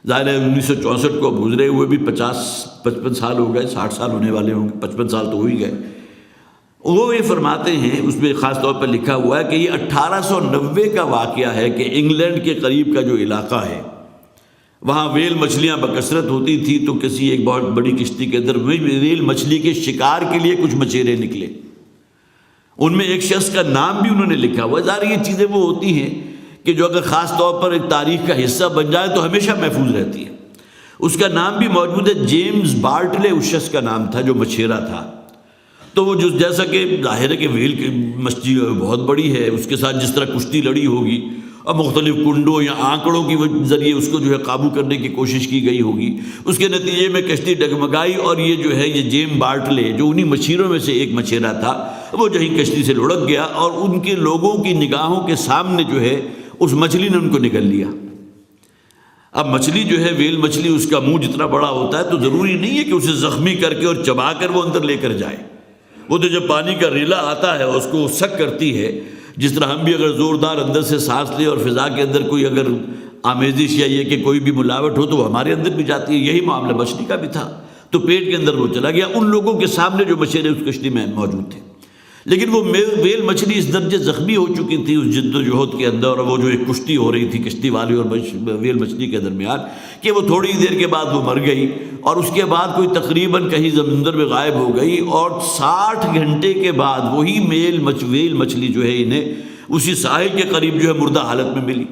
ظاہر ہے 1964 کو گزرے ہوئے بھی 50-55 سال ہو گئے، 60 سال ہونے والے ہوں گے، 55 سال تو ہو ہی گئے۔ وہ یہ فرماتے ہیں، اس میں خاص طور پر لکھا ہوا ہے کہ یہ 1890 کا واقعہ ہے کہ انگلینڈ کے قریب کا جو علاقہ ہے وہاں ویل مچھلیاں بکثرت ہوتی تھی، تو کسی ایک بہت بڑی کشتی کے اندر ویل مچھلی کے شکار کے لیے کچھ مچھیرے نکلے، ان میں ایک شخص کا نام بھی انہوں نے لکھا ہوا ہے۔ ظاہر یہ چیزیں وہ ہوتی ہیں کہ جو اگر خاص طور پر ایک تاریخ کا حصہ بن جائے تو ہمیشہ محفوظ رہتی ہے۔ اس کا نام بھی موجود ہے، جیمز بارٹلے اس شخص کا نام تھا جو مچھیرا تھا۔ تو وہ جیسا کہ ظاہر ہے کہ ویل کی مچھلی بہت بڑی ہے، اس کے ساتھ جس طرح کشتی لڑی ہوگی اور مختلف کنڈوں یا آنکڑوں کے ذریعے اس کو جو ہے قابو کرنے کی کوشش کی گئی ہوگی، اس کے نتیجے میں کشتی ڈگمگائی، اور یہ جو ہے یہ جیم بارٹلے جو انہی مچھیروں میں سے ایک مچھیرا تھا، وہ جو ہی کشتی سے لڑک گیا اور ان کے لوگوں کی نگاہوں کے سامنے جو ہے اس مچھلی نے ان کو نگل لیا۔ اب مچھلی جو ہے ویل مچھلی، اس کا منہ جتنا بڑا ہوتا ہے تو ضروری نہیں ہے کہ اسے زخمی کر کے اور چبا کر وہ اندر لے کر جائے، وہ تو جب پانی کا ریلا آتا ہے اس کو سک کرتی ہے، جس طرح ہم بھی اگر زوردار اندر سے سانس لیں اور فضا کے اندر کوئی اگر آمیزش یا یہ کہ کوئی بھی ملاوٹ ہو تو وہ ہمارے اندر بھی جاتی ہے، یہی معاملہ مچھلی کا بھی تھا، تو پیٹ کے اندر وہ چلا گیا ان لوگوں کے سامنے جو مچھیرے اس کشتی میں موجود تھے۔ لیکن وہ ویل مچھلی اس درجے زخمی ہو چکی تھی اس جد و جہد کے اندر، اور وہ جو ایک کشتی ہو رہی تھی کشتی والے اور ویل مچھلی کے درمیان، کہ وہ تھوڑی دیر کے بعد وہ مر گئی، اور اس کے بعد کوئی تقریباً کہیں سمندر میں غائب ہو گئی، اور 60 گھنٹے کے بعد وہی ویل مچھلی جو ہے انہیں اسی ساحل کے قریب جو ہے مردہ حالت میں ملی۔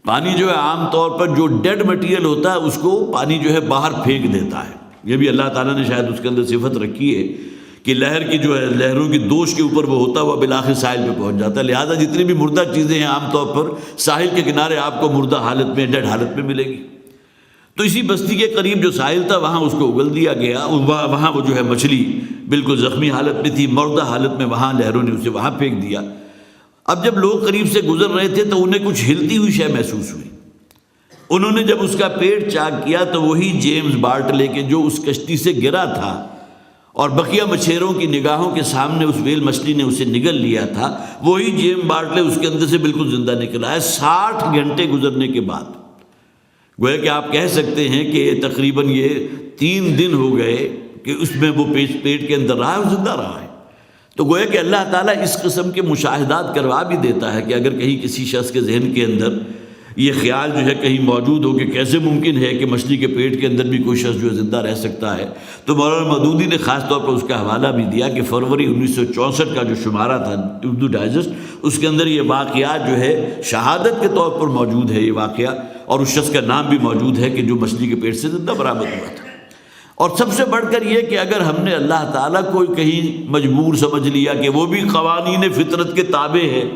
پانی جو ہے عام طور پر جو ڈیڈ مٹیریل ہوتا ہے اس کو پانی جو ہے باہر پھینک دیتا ہے، یہ بھی اللہ تعالیٰ نے شاید اس کے اندر صفت رکھی ہے کہ لہر کی جو ہے لہروں کی دوش کے اوپر وہ ہوتا ہوا بالآخر ساحل پہ پہنچ جاتا ہے، لہذا جتنی بھی مردہ چیزیں ہیں عام طور پر ساحل کے کنارے آپ کو مردہ حالت میں ڈیڈ حالت میں ملے گی۔ تو اسی بستی کے قریب جو ساحل تھا وہاں اس کو اگل دیا گیا، وہاں وہ جو ہے مچھلی بالکل زخمی حالت میں تھی، مردہ حالت میں، وہاں لہروں نے اسے وہاں پھینک دیا۔ اب جب لوگ قریب سے گزر رہے تھے تو انہیں کچھ ہلتی ہوئی شے محسوس ہوئی، انہوں نے جب اس کا پیٹ چاک کیا تو وہی جیمز بارٹلے کے جو اس کشتی سے گرا تھا اور بقیہ مچھیروں کی نگاہوں کے سامنے اس ویل مچھلی نے اسے نگل لیا تھا، وہی جیم بارٹلے اس کے اندر سے بالکل زندہ نکلا ہے 60 گھنٹے گزرنے کے بعد۔ گویا کہ آپ کہہ سکتے ہیں کہ تقریباً یہ 3 دن ہو گئے کہ اس میں وہ پیٹ کے اندر رہا ہے اور زندہ رہا ہے۔ تو گویا کہ اللہ تعالیٰ اس قسم کے مشاہدات کروا بھی دیتا ہے کہ اگر کہیں کسی شخص کے ذہن کے اندر یہ خیال جو ہے کہیں موجود ہو کہ کیسے ممکن ہے کہ مچھلی کے پیٹ کے اندر بھی کوئی شخص جو ہے زندہ رہ سکتا ہے، تو مولانا مودودی نے خاص طور پر اس کا حوالہ بھی دیا کہ فروری 1964 کا جو شمارہ تھا اردو ڈائجسٹ، اس کے اندر یہ واقعات جو ہے شہادت کے طور پر موجود ہے یہ واقعہ، اور اس شخص کا نام بھی موجود ہے کہ جو مچھلی کے پیٹ سے زندہ برآمد ہوا تھا۔ اور سب سے بڑھ کر یہ کہ اگر ہم نے اللہ تعالیٰ کو کہیں مجبور سمجھ لیا کہ وہ بھی قوانین فطرت کے تابع ہے،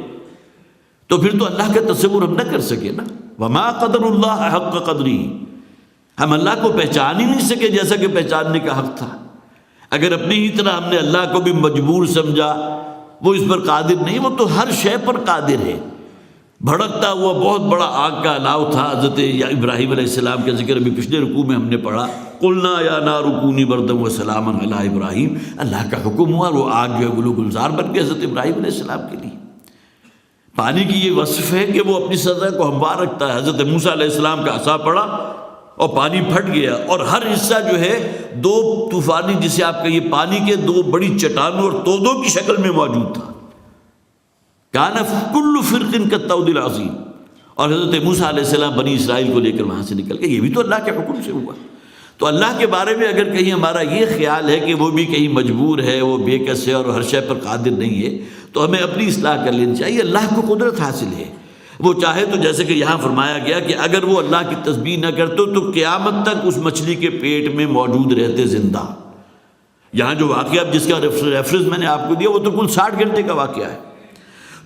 تو پھر تو اللہ کا تصور ہم نہ کر سکے نا۔ وما قدر اللہ حق قدری، ہم اللہ کو پہچان ہی نہیں سکے جیسا کہ پہچاننے کا حق تھا۔ اگر اپنی ہی طرح ہم نے اللہ کو بھی مجبور سمجھا، وہ اس پر قادر نہیں، وہ تو ہر شے پر قادر ہے۔ بھڑکتا ہوا بہت بڑا آگ کا الاؤ تھا، حضرت ابراہیم علیہ السلام کا ذکر ابھی پچھلے رکوع میں ہم نے پڑھا، قلنا یا نار کونی بردا وسلاما علی ابراہیم، اللہ کا حکم ہوا اور وہ آگ جو ہے گلو گلزار بن گئی حضرت ابراہیم علیہ السلام کے لیے۔ پانی کی یہ وصف ہے کہ وہ اپنی سطح کو ہموار رکھتا ہے۔ حضرت موسیٰ علیہ السلام کا عصا پڑا اور پانی پھٹ گیا، اور ہر حصہ جو ہے 2 طوفانی، جسے آپ کہیے پانی کے 2 بڑی چٹانوں اور تودوں کی شکل میں موجود تھا، کان کل فرق کالطود العظیم، اور حضرت موسیٰ علیہ السلام بنی اسرائیل کو لے کر وہاں سے نکل گئے۔ یہ بھی تو اللہ کے حکم سے ہوا۔ تو اللہ کے بارے میں اگر کہیں ہمارا یہ خیال ہے کہ وہ بھی کہیں مجبور ہے، وہ بے کس ہے اور ہر شے پر قادر نہیں ہے، تو ہمیں اپنی اصلاح کر لینی چاہیے۔ اللہ کو قدرت حاصل ہے، وہ چاہے تو جیسے کہ یہاں فرمایا گیا کہ اگر وہ اللہ کی تسبیح نہ کرتے تو قیامت تک اس مچھلی کے پیٹ میں موجود رہتے زندہ۔ یہاں جو واقعہ جس کا ریفرنس میں نے آپ کو دیا وہ تو کل 60 گھنٹے کا واقعہ ہے۔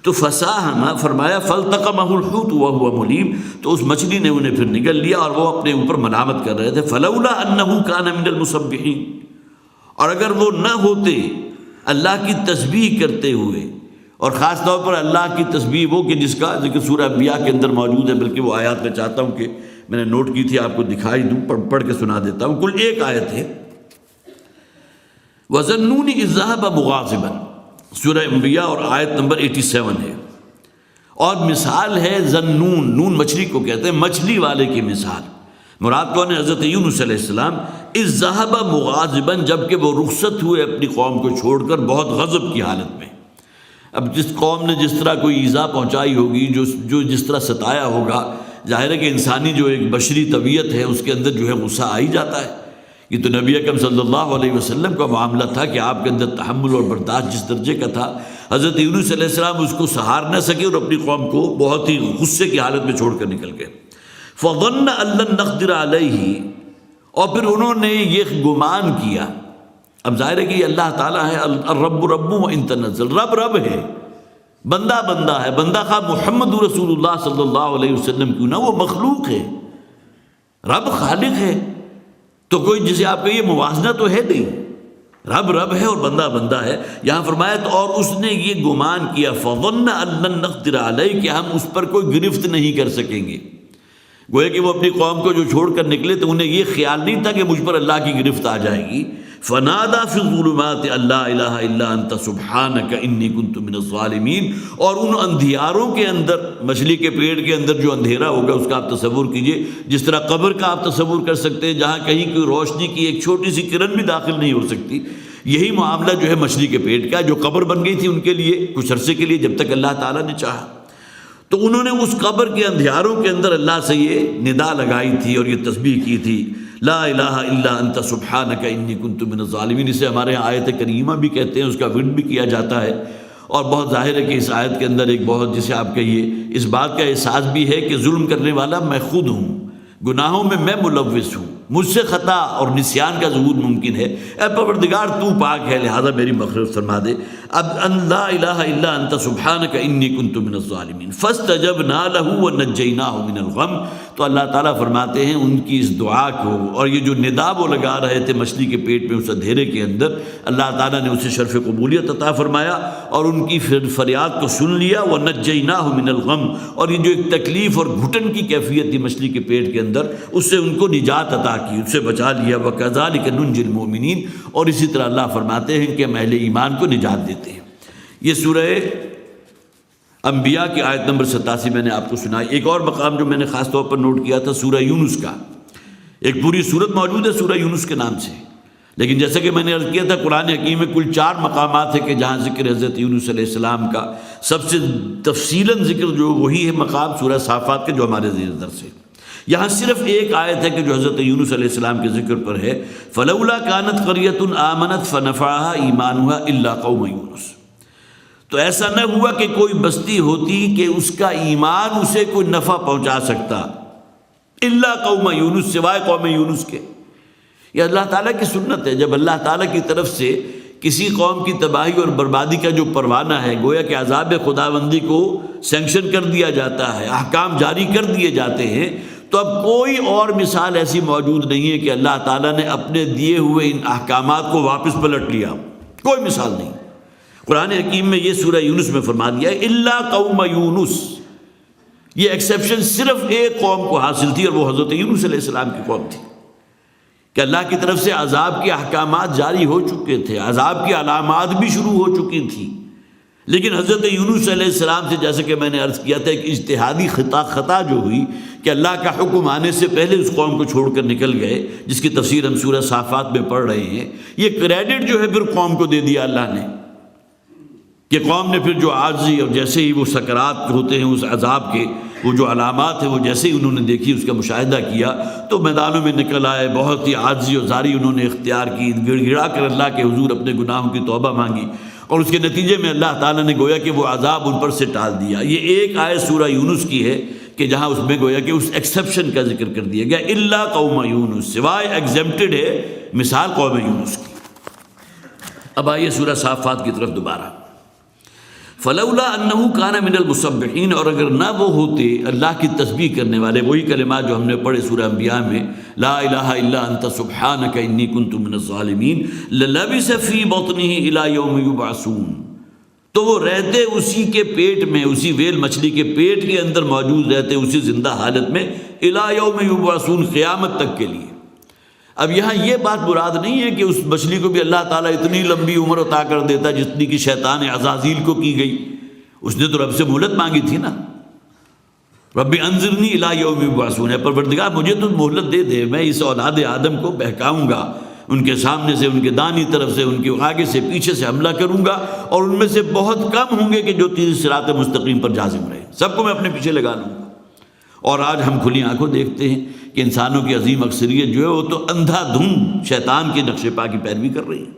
تو فساہما فرمایا فالتقمہ الحوت وهو ملیم، تو اس مچھلی نے انہیں پھر نگل لیا اور وہ اپنے اوپر ملامت کر رہے تھے۔ فلولا انہ کان من المسبحین، اور اگر وہ نہ ہوتے اللہ کی تسبیح کرتے ہوئے اور خاص طور پر اللہ کی تسبیح وہ کہ جس کا ذکر سورہ انبیاء کے اندر موجود ہے، بلکہ وہ آیات میں چاہتا ہوں کہ میں نے نوٹ کی تھی آپ کو دکھائی دوں، پڑھ کے سنا دیتا ہوں۔ کل ایک آیت ہے، وَظَنُّونِ إِذْ ذَهَبَ مُغَاضِبًا، سورہ انبیاء اور آیت نمبر 87 ہے۔ اور مثال ہے ذنون، نون مچھلی کو کہتے ہیں، مچھلی والے کی مثال۔ مراد کون ہے؟ حضرت یونس علیہ السلام۔ اذ ذہب مغاضبا، جب کہ وہ رخصت ہوئے اپنی قوم کو چھوڑ کر بہت غضب کی حالت میں۔ اب جس قوم نے جس طرح کوئی ایذا پہنچائی ہوگی، جو جس طرح ستایا ہوگا، ظاہر ہے کہ انسانی جو ایک بشری طبیعت ہے اس کے اندر جو ہے غصہ آ ہی جاتا ہے۔ یہ تو نبی اکرم صلی اللہ علیہ وسلم کا معاملہ تھا کہ آپ کے اندر تحمل اور برداشت جس درجے کا تھا، حضرت یونس علیہ السلام اس کو سہار نہ سکے اور اپنی قوم کو بہت ہی غصے کی حالت میں چھوڑ کر نکل گئے۔ فظن ان لن نقدر علیہ، اور پھر انہوں نے یہ گمان کیا۔ اب ظاہر ہے کہ یہ اللہ تعالیٰ ہے، الرب رب و ان تنزل، رب رب ہے، بندہ بندہ ہے، بندہ خواہ محمد رسول اللہ صلی اللہ علیہ وسلم کیوں نہ، وہ مخلوق ہے، رب خالق ہے، تو کوئی جسے آپ کہیے موازنہ تو ہے نہیں، رب رب ہے اور بندہ بندہ ہے۔ یہاں فرمایا تو اور اس نے یہ گمان کیا، فظن ان لن نقدر علیہ، کہ ہم اس پر کوئی گرفت نہیں کر سکیں گے۔ گویا کہ وہ اپنی قوم کو جو چھوڑ کر نکلے تو انہیں یہ خیال نہیں تھا کہ مجھ پر اللہ کی گرفت آ جائے گی۔ فنادا فی الظلمات ان لا الہ الا انت سبحانک انی کنت من الظالمین، اور ان اندھیاروں کے اندر، مچھلی کے پیڑ کے اندر جو اندھیرا ہوگا اس کا آپ تصور کیجئے، جس طرح قبر کا آپ تصور کر سکتے ہیں جہاں کہیں کوئی روشنی کی ایک چھوٹی سی کرن بھی داخل نہیں ہو سکتی، یہی معاملہ جو ہے مچھلی کے پیٹ کا، جو قبر بن گئی تھی ان کے لیے کچھ عرصے کے لیے، جب تک اللہ تعالیٰ نے چاہا۔ تو انہوں نے اس قبر کے اندھیاروں کے اندر اللہ سے یہ ندا لگائی تھی اور یہ تسبیح کی تھی، لا الہ الا انت سبحانک انی کنت من الظالمین۔ اسے ہمارے یہاں آیت کریمہ بھی کہتے ہیں، اس کا ورد بھی کیا جاتا ہے، اور بہت ظاہر ہے کہ اس آیت کے اندر ایک بہت، جسے آپ کہیے، اس بات کا احساس بھی ہے کہ ظلم کرنے والا میں خود ہوں، گناہوں میں ملوث ہوں، مجھ سے خطا اور نسیان کا ظہور ممکن ہے، اے پروردگار تو پاک ہے، لہذا میری مغفرت فرما دے۔ اب ان لا الہ الا انت سبحانک انی کنت من الظالمین فاستجبنا له ونجیناہ من الغم۔ تو اللہ تعالیٰ فرماتے ہیں ان کی اس دعا کو، اور یہ جو ندا وہ لگا رہے تھے مچھلی کے پیٹ میں اس اندھیرے کے اندر، اللہ تعالیٰ نے اسے شرف قبولیت عطا فرمایا اور ان کی فریاد کو سن لیا، ونجیناہ من الغم، اور یہ جو ایک تکلیف اور گھٹن کی کیفیت تھی مچھلی کے پیٹ کے اندر، اس سے ان کو نجات عطا کی، اس سے بچا لیا۔ وَكَذَلِكَ نُنْجِي الْمُؤْمِنِينَ، اور اسی طرح اللہ فرماتے ہیں کہ ہم اہل ایمان کو نجات دیتے ہیں۔ یہ سورہ انبیاء کی آیت نمبر 87 میں نے آپ کو سنائی۔ ایک اور مقام جو میں نے خاص طور پر نوٹ کیا تھا سورہ یونس کا، ایک پوری سورت موجود ہے سورہ یونس کے نام سے، لیکن جیسا کہ میں نے عرض کیا تھا قرآن حکیم میں کل 4 مقامات ہیں کہ جہاں ذکر حضرت یونس علیہ السلام کا سب سے تفصیلاً ذکر جو وہی ہے مقام سورہ صافات کے جو ہمارے زیر درس ہے۔ یہاں صرف ایک آیت ہے کہ جو حضرت یونس علیہ السلام کے ذکر پر ہے، فَلَوْلَا كَانَتْ قَرْيَةٌ آمَنَتْ فَنَفَعَهَا إِيمَانُهَا إِلَّا قَوْمَ يُونُس۔ تو ایسا نہ ہوا کہ کوئی بستی ہوتی کہ اس کا ایمان اسے کوئی نفع پہنچا سکتا، الا قوم یونس، سوائے قوم یونس کے۔ یہ اللہ تعالیٰ کی سنت ہے، جب اللہ تعالیٰ کی طرف سے کسی قوم کی تباہی اور بربادی کا جو پروانہ ہے، گویا کہ عذاب خداوندی کو سینکشن کر دیا جاتا ہے، احکام جاری کر دیے جاتے ہیں، تو اب کوئی اور مثال ایسی موجود نہیں ہے کہ اللہ تعالیٰ نے اپنے دیے ہوئے ان احکامات کو واپس پلٹ لیا، کوئی مثال نہیں۔ قرآن حکیم میں یہ سورہ یونس میں فرما دیا ہے الا قوم یونس، یہ ایکسیپشن صرف ایک قوم کو حاصل تھی اور وہ حضرت یونس علیہ السلام کی قوم تھی، کہ اللہ کی طرف سے عذاب کے احکامات جاری ہو چکے تھے، عذاب کی علامات بھی شروع ہو چکی تھیں، لیکن حضرت یونس علیہ السلام سے، جیسے کہ میں نے عرض کیا تھا، ایک اجتہادی خطا جو ہوئی کہ اللہ کا حکم آنے سے پہلے اس قوم کو چھوڑ کر نکل گئے، جس کی تفسیر ہم سورہ صافات میں پڑھ رہے ہیں۔ یہ کریڈٹ جو ہے پھر قوم کو دے دیا اللہ نے، کہ قوم نے پھر جو عاجزی اور جیسے ہی وہ سکرات ہوتے ہیں اس عذاب کے، وہ جو علامات ہیں وہ جیسے ہی انہوں نے دیکھی، اس کا مشاہدہ کیا، تو میدانوں میں نکل آئے، بہت ہی عاجزی اور زاری انہوں نے اختیار کی، گڑ گڑا کر اللہ کے حضور اپنے گناہوں کی توبہ مانگی، اور اس کے نتیجے میں اللہ تعالیٰ نے گویا کہ وہ عذاب ان پر سے ٹال دیا۔ یہ ایک آیت سورہ یونس کی ہے کہ جہاں اس میں گویا کہ اس ایکسیپشن کا ذکر کر دیا گیا، الا قوم یونس، سوائے ایگزمپٹڈ ہے مثال قوم یونس کی۔ اب آئیے سورہ صافات کی طرف دوبارہ۔ فلولا انہ کان من المسبحین، اور اگر نہ وہ ہوتے اللہ کی تسبیح کرنے والے، وہی کلمات جو ہم نے پڑھے سورہ انبیاء میں، لا الہ الا انت سبحانک انی کنت من الظالمین، للبث فی بطنہ الی یوم یبعثون، تو وہ رہتے اسی کے پیٹ میں، اسی ویل مچھلی کے پیٹ کے اندر موجود رہتے اسی زندہ حالت میں، الی یوم یبعثون، قیامت تک کے لیے۔ اب یہاں یہ بات مراد نہیں ہے کہ اس مچھلی کو بھی اللہ تعالیٰ اتنی لمبی عمر عطا کر دیتا جتنی کہ شیطان عزازیل کو کی گئی، اس نے تو رب سے مہلت مانگی تھی نا، رب انظرنی الی یوم یبعثون، ہے پروردگار مجھے تو مہلت دے دے، میں اس اولاد آدم کو بہکاؤں گا، ان کے سامنے سے، ان کے دانی طرف سے، ان کے آگے سے، پیچھے سے حملہ کروں گا، اور ان میں سے بہت کم ہوں گے کہ جو تیز صراط مستقیم پر جازم رہے، سب کو میں اپنے پیچھے لگا لوں گا۔ اور آج ہم کھلی آنکھوں دیکھتے ہیں کہ انسانوں کی عظیم اکثریت جو ہے وہ تو اندھا دھند شیطان کے نقش پا کی پیروی کر رہی ہے۔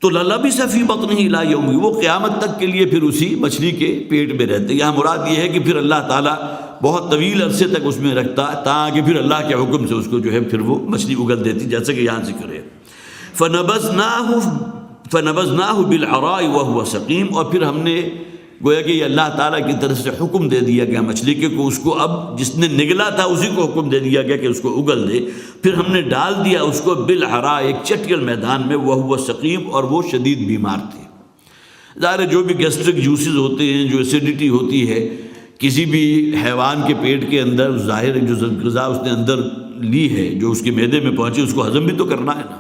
تو للبث فی بطنہ الی یوم، وہ قیامت تک کے لیے پھر اسی مچھلی کے پیٹ میں رہتے۔ یہاں مراد یہ ہے کہ پھر اللہ تعالیٰ بہت طویل عرصے تک اس میں رکھتا تاکہ پھر اللہ کے حکم سے اس کو جو ہے پھر وہ مچھلی اگل دیتی، جیسا کہ یہاں ذکر ہے فنبذناہ بالعراء وہو سقیم، اور پھر ہم نے گویا کہ یہ اللہ تعالیٰ کی طرف سے حکم دے دیا گیا مچھلی کے کو، اس کو اب جس نے نگلا تھا اسی کو حکم دے دیا گیا کہ اس کو اگل دے، پھر ہم نے ڈال دیا اس کو بالعراء، ایک چٹیل میدان میں، وہو سقیم، اور وہ شدید بیمار تھے۔ ظاہر ہے جو بھی گیسٹرک جوسز ہوتے ہیں، جو ایسیڈیٹی ہوتی ہے کسی بھی حیوان کے پیٹ کے اندر، ظاہر ہے جو غذا اس نے اندر لی ہے، جو اس کے معدے میں پہنچی، اس کو ہضم بھی تو کرنا ہے نا۔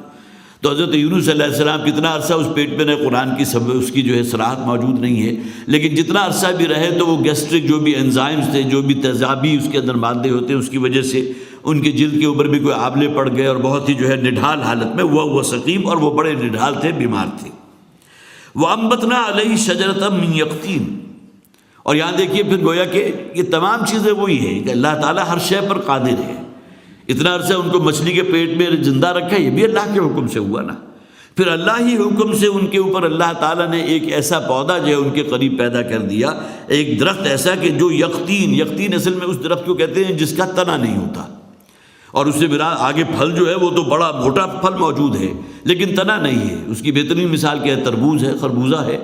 تو حضرت یونس علیہ السلام کتنا عرصہ اس پیٹ میں رہے، قرآن کی سب اس کی جو ہے صراحت موجود نہیں ہے، لیکن جتنا عرصہ بھی رہے تو وہ گیسٹرک جو بھی انزائمز تھے، جو بھی تیزابی اس کے اندر مادے ہوتے ہیں، اس کی وجہ سے ان کے جلد کے اوپر بھی کوئی آبلے پڑ گئے، اور بہت ہی جو ہے نڈھال حالت میں، وہ سقیم، اور وہ بڑے نڈھال تھے، بیمار تھے۔ وَأَنبَتْنَا عَلَيْهِ شَجَرَةً مِّن يَقْطِينٍ، اور یہاں دیکھیے پھر گویا کہ یہ تمام چیزیں وہی ہیں کہ اللہ تعالیٰ ہر شے پر قادر ہے۔ اتنا عرصہ ان کو مچھلی کے پیٹ میں زندہ رکھا، یہ بھی اللہ کے حکم سے ہوا نا۔ پھر اللہ ہی حکم سے ان کے اوپر اللہ تعالیٰ نے ایک ایسا پودا جو ہے ان کے قریب پیدا کر دیا، ایک درخت ایسا کہ جو یقطین اصل میں اس درخت کو کہتے ہیں جس کا تنا نہیں ہوتا، اور اس سے مراد آگے پھل جو ہے وہ تو بڑا موٹا پھل موجود ہے لیکن تنا نہیں ہے۔ اس کی بہترین مثال کیا ہے، تربوز ہے، خربوزہ ہے،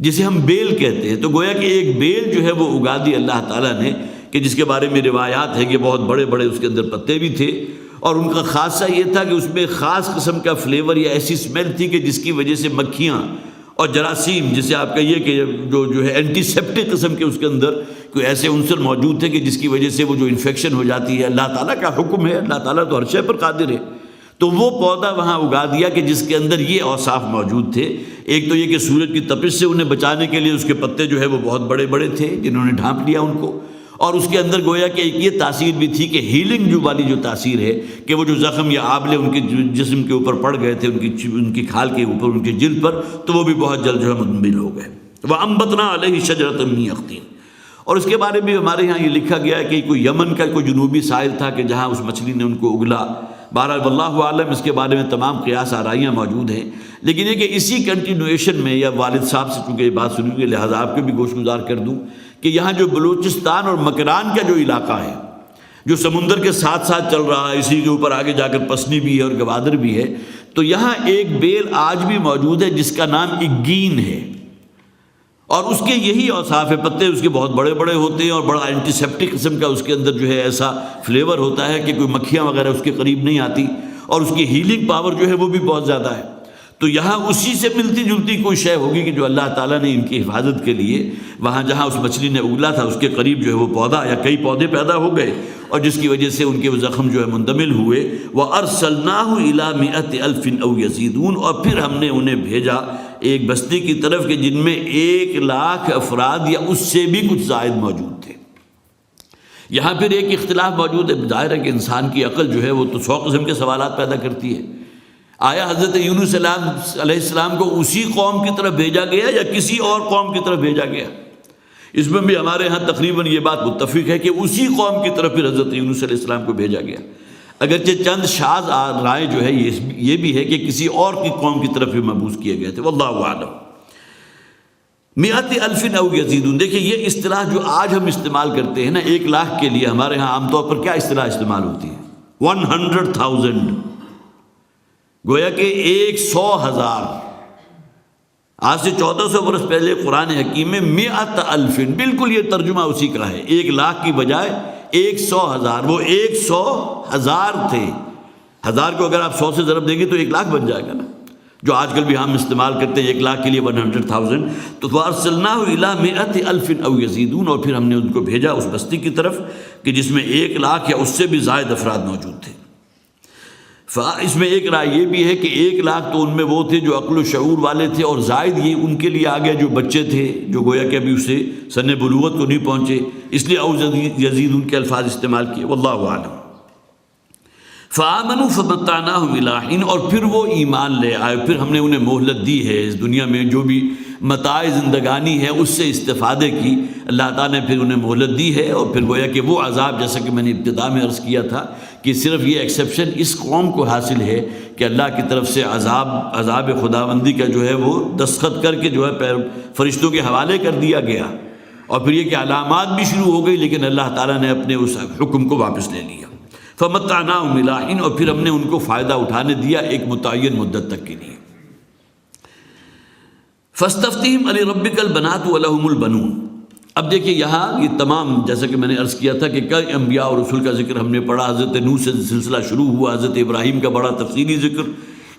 جسے ہم بیل کہتے ہیں۔ تو گویا کہ ایک بیل جو ہے وہ اگا دی اللہ تعالیٰ نے، کہ جس کے بارے میں روایات ہے کہ بہت بڑے بڑے اس کے اندر پتے بھی تھے، اور ان کا خاصہ یہ تھا کہ اس میں خاص قسم کا فلیور یا ایسی اسمیل تھی کہ جس کی وجہ سے مکھیاں اور جراثیم، جسے آپ کہیے کہ جو ہے اینٹی سیپٹک قسم کے اس کے اندر کوئی ایسے عنصر موجود تھے کہ جس کی وجہ سے وہ جو انفیکشن ہو جاتی ہے، اللہ تعالیٰ کا حکم ہے، اللہ تعالیٰ تو ہر شے پر قادر ہے۔ تو وہ پودا وہاں اگا دیا کہ جس کے اندر یہ اوصاف موجود تھے، ایک تو یہ کہ سورج کی تپش سے انہیں بچانے کے لیے اس کے پتے جو ہے وہ بہت بڑے بڑے تھے جنہوں نے ڈھانپ لیا ان کو، اور اس کے اندر گویا کہ ایک یہ تاثیر بھی تھی کہ ہیلنگ جو والی جو تاثیر ہے کہ وہ جو زخم یا آبلے ان کے جسم کے اوپر پڑ گئے تھے، ان کی کھال کے اوپر، ان کی جلد پر، تو وہ بھی بہت جلد جو ہے منبل ہو گئے۔ وَأَنبَتْنَا عَلَيْهِ شَجَرَةً مِّن يَقْطِينٍ، اور اس کے بارے میں ہمارے یہاں یہ لکھا گیا ہے کہ کوئی یمن کا کوئی جنوبی ساحل تھا کہ جہاں اس مچھلی نے ان کو اگلا۔ بہرحال واللہ عالم، اس کے بارے میں تمام قیاس آرائیاں موجود ہیں، لیکن یہ کہ اسی کنٹینویشن میں، یا والد صاحب سے چونکہ یہ بات سنی ہوئی، لہٰذا آپ کو بھی گوش گزار کر دوں کہ یہاں جو بلوچستان اور مکران کا جو علاقہ ہے، جو سمندر کے ساتھ ساتھ چل رہا ہے، اسی کے اوپر آگے جا کر پسنی بھی ہے اور گوادر بھی ہے، تو یہاں ایک بیل آج بھی موجود ہے جس کا نام اگین ہے، اور اس کے یہی اوصاف ہے، پتے اس کے بہت بڑے بڑے ہوتے ہیں، اور بڑا اینٹی سیپٹک قسم کا اس کے اندر جو ہے ایسا فلیور ہوتا ہے کہ کوئی مکھیاں وغیرہ اس کے قریب نہیں آتی، اور اس کی ہیلنگ پاور جو ہے وہ بھی بہت زیادہ ہے۔ تو یہاں اسی سے ملتی جلتی کوئی شے ہوگی کہ جو اللہ تعالیٰ نے ان کی حفاظت کے لیے وہاں جہاں اس مچھلی نے اگلا تھا اس کے قریب جو ہے وہ پودا یا کئی پودے پیدا ہو گئے، اور جس کی وجہ سے ان کے وہ زخم جو ہے مندمل ہوئے۔ وَأَرْسَلْنَاهُ إِلَىٰ مِئَةِ أَلْفٍ أَوْ يَزِيدُونَ، اور پھر ہم نے انہیں بھیجا ایک بستی کی طرف کہ جن میں 1,00,000 افراد یا اس سے بھی کچھ زائد موجود تھے۔ یہاں پھر ایک اختلاف موجود ہے، ظاہر ہے کہ انسان کی عقل جو ہے وہ تو 100 قسم کے سوالات پیدا کرتی ہے۔ آیا حضرت یونس علیہ السلام کو اسی قوم کی طرف بھیجا گیا یا کسی اور قوم کی طرف بھیجا گیا؟ اس میں بھی ہمارے ہاں تقریباً یہ بات متفق ہے کہ اسی قوم کی طرف پھر حضرت یونس علیہ السلام کو بھیجا گیا، اگرچہ چند شاذ رائے جو ہے یہ بھی ہے کہ کسی اور کی قوم کی طرف بھی مبعوث کیے گئے تھے، واللہ اعلم۔ 100,000 أو يزيدون، دیکھیں یہ اصطلاح جو آج ہم استعمال کرتے ہیں نا 1,00,000 کے لیے، ہمارے ہاں عام طور پر کیا اصطلاح استعمال ہوتی ہے؟ 100,000، گویا کہ 100,000۔ آج سے 1400 برس پہلے قرآن حکیم میں 100,000، بالکل یہ ترجمہ اسی کا ہے، 1,00,000 کی بجائے 100,000، وہ 100,000 تھے۔ ہزار کو اگر آپ 100 سے ضرب دیں گے تو 1,00,000 بن جائے گا نا۔ جو آج کل بھی ہم استعمال کرتے ہیں 1 لاکھ کے لیے 100,000. تو فَأَرْسَلْنَاهُ إِلَىٰ مِائَةِ أَلْفٍ أَوْ يَزِيدُونَ، اور پھر ہم نے ان کو بھیجا اس بستی کی طرف کہ جس میں 1 لاکھ یا اس سے بھی زائد افراد موجود تھے. اس میں ایک رائے یہ بھی ہے کہ 1 لاکھ تو ان میں وہ تھے جو عقل و شعور والے تھے، اور زائد یہ ان کے لیے آ گیا جو بچے تھے، جو گویا کہ ابھی اسے سن بلوغت کو نہیں پہنچے، اس لیے او یزید ان کے الفاظ استعمال کیے. واللہ اعلم. فآمنوا فمتعناهم إلی حین، اور پھر وہ ایمان لے آئے، پھر ہم نے انہیں مہلت دی ہے اس دنیا میں جو بھی متاع زندگانی ہے اس سے استفادے کی اللہ تعالیٰ نے پھر انہیں مہلت دی ہے. اور پھر گویا کہ وہ عذاب، جیسا کہ میں نے ابتدا میں عرض کیا تھا کہ صرف یہ ایکسیپشن اس قوم کو حاصل ہے کہ اللہ کی طرف سے عذاب خداوندی کا جو ہے وہ دستخط کر کے جو ہے فرشتوں کے حوالے کر دیا گیا، اور پھر یہ کہ علامات بھی شروع ہو گئی، لیکن اللہ تعالیٰ نے اپنے اس حکم کو واپس لے لیا. فمتعناهم إلی حین، اور پھر ہم نے ان کو فائدہ اٹھانے دیا ایک متعین مدت تک کے لیے. فاستفتہم ألربک البنات ولہم البنون. اب دیکھیے یہاں یہ تمام، جیسا کہ میں نے عرض کیا تھا کہ کئی انبیاء اور رسول کا ذکر ہم نے پڑھا. حضرت نوح سے سلسلہ شروع ہوا، حضرت ابراہیم کا بڑا تفصیلی ذکر،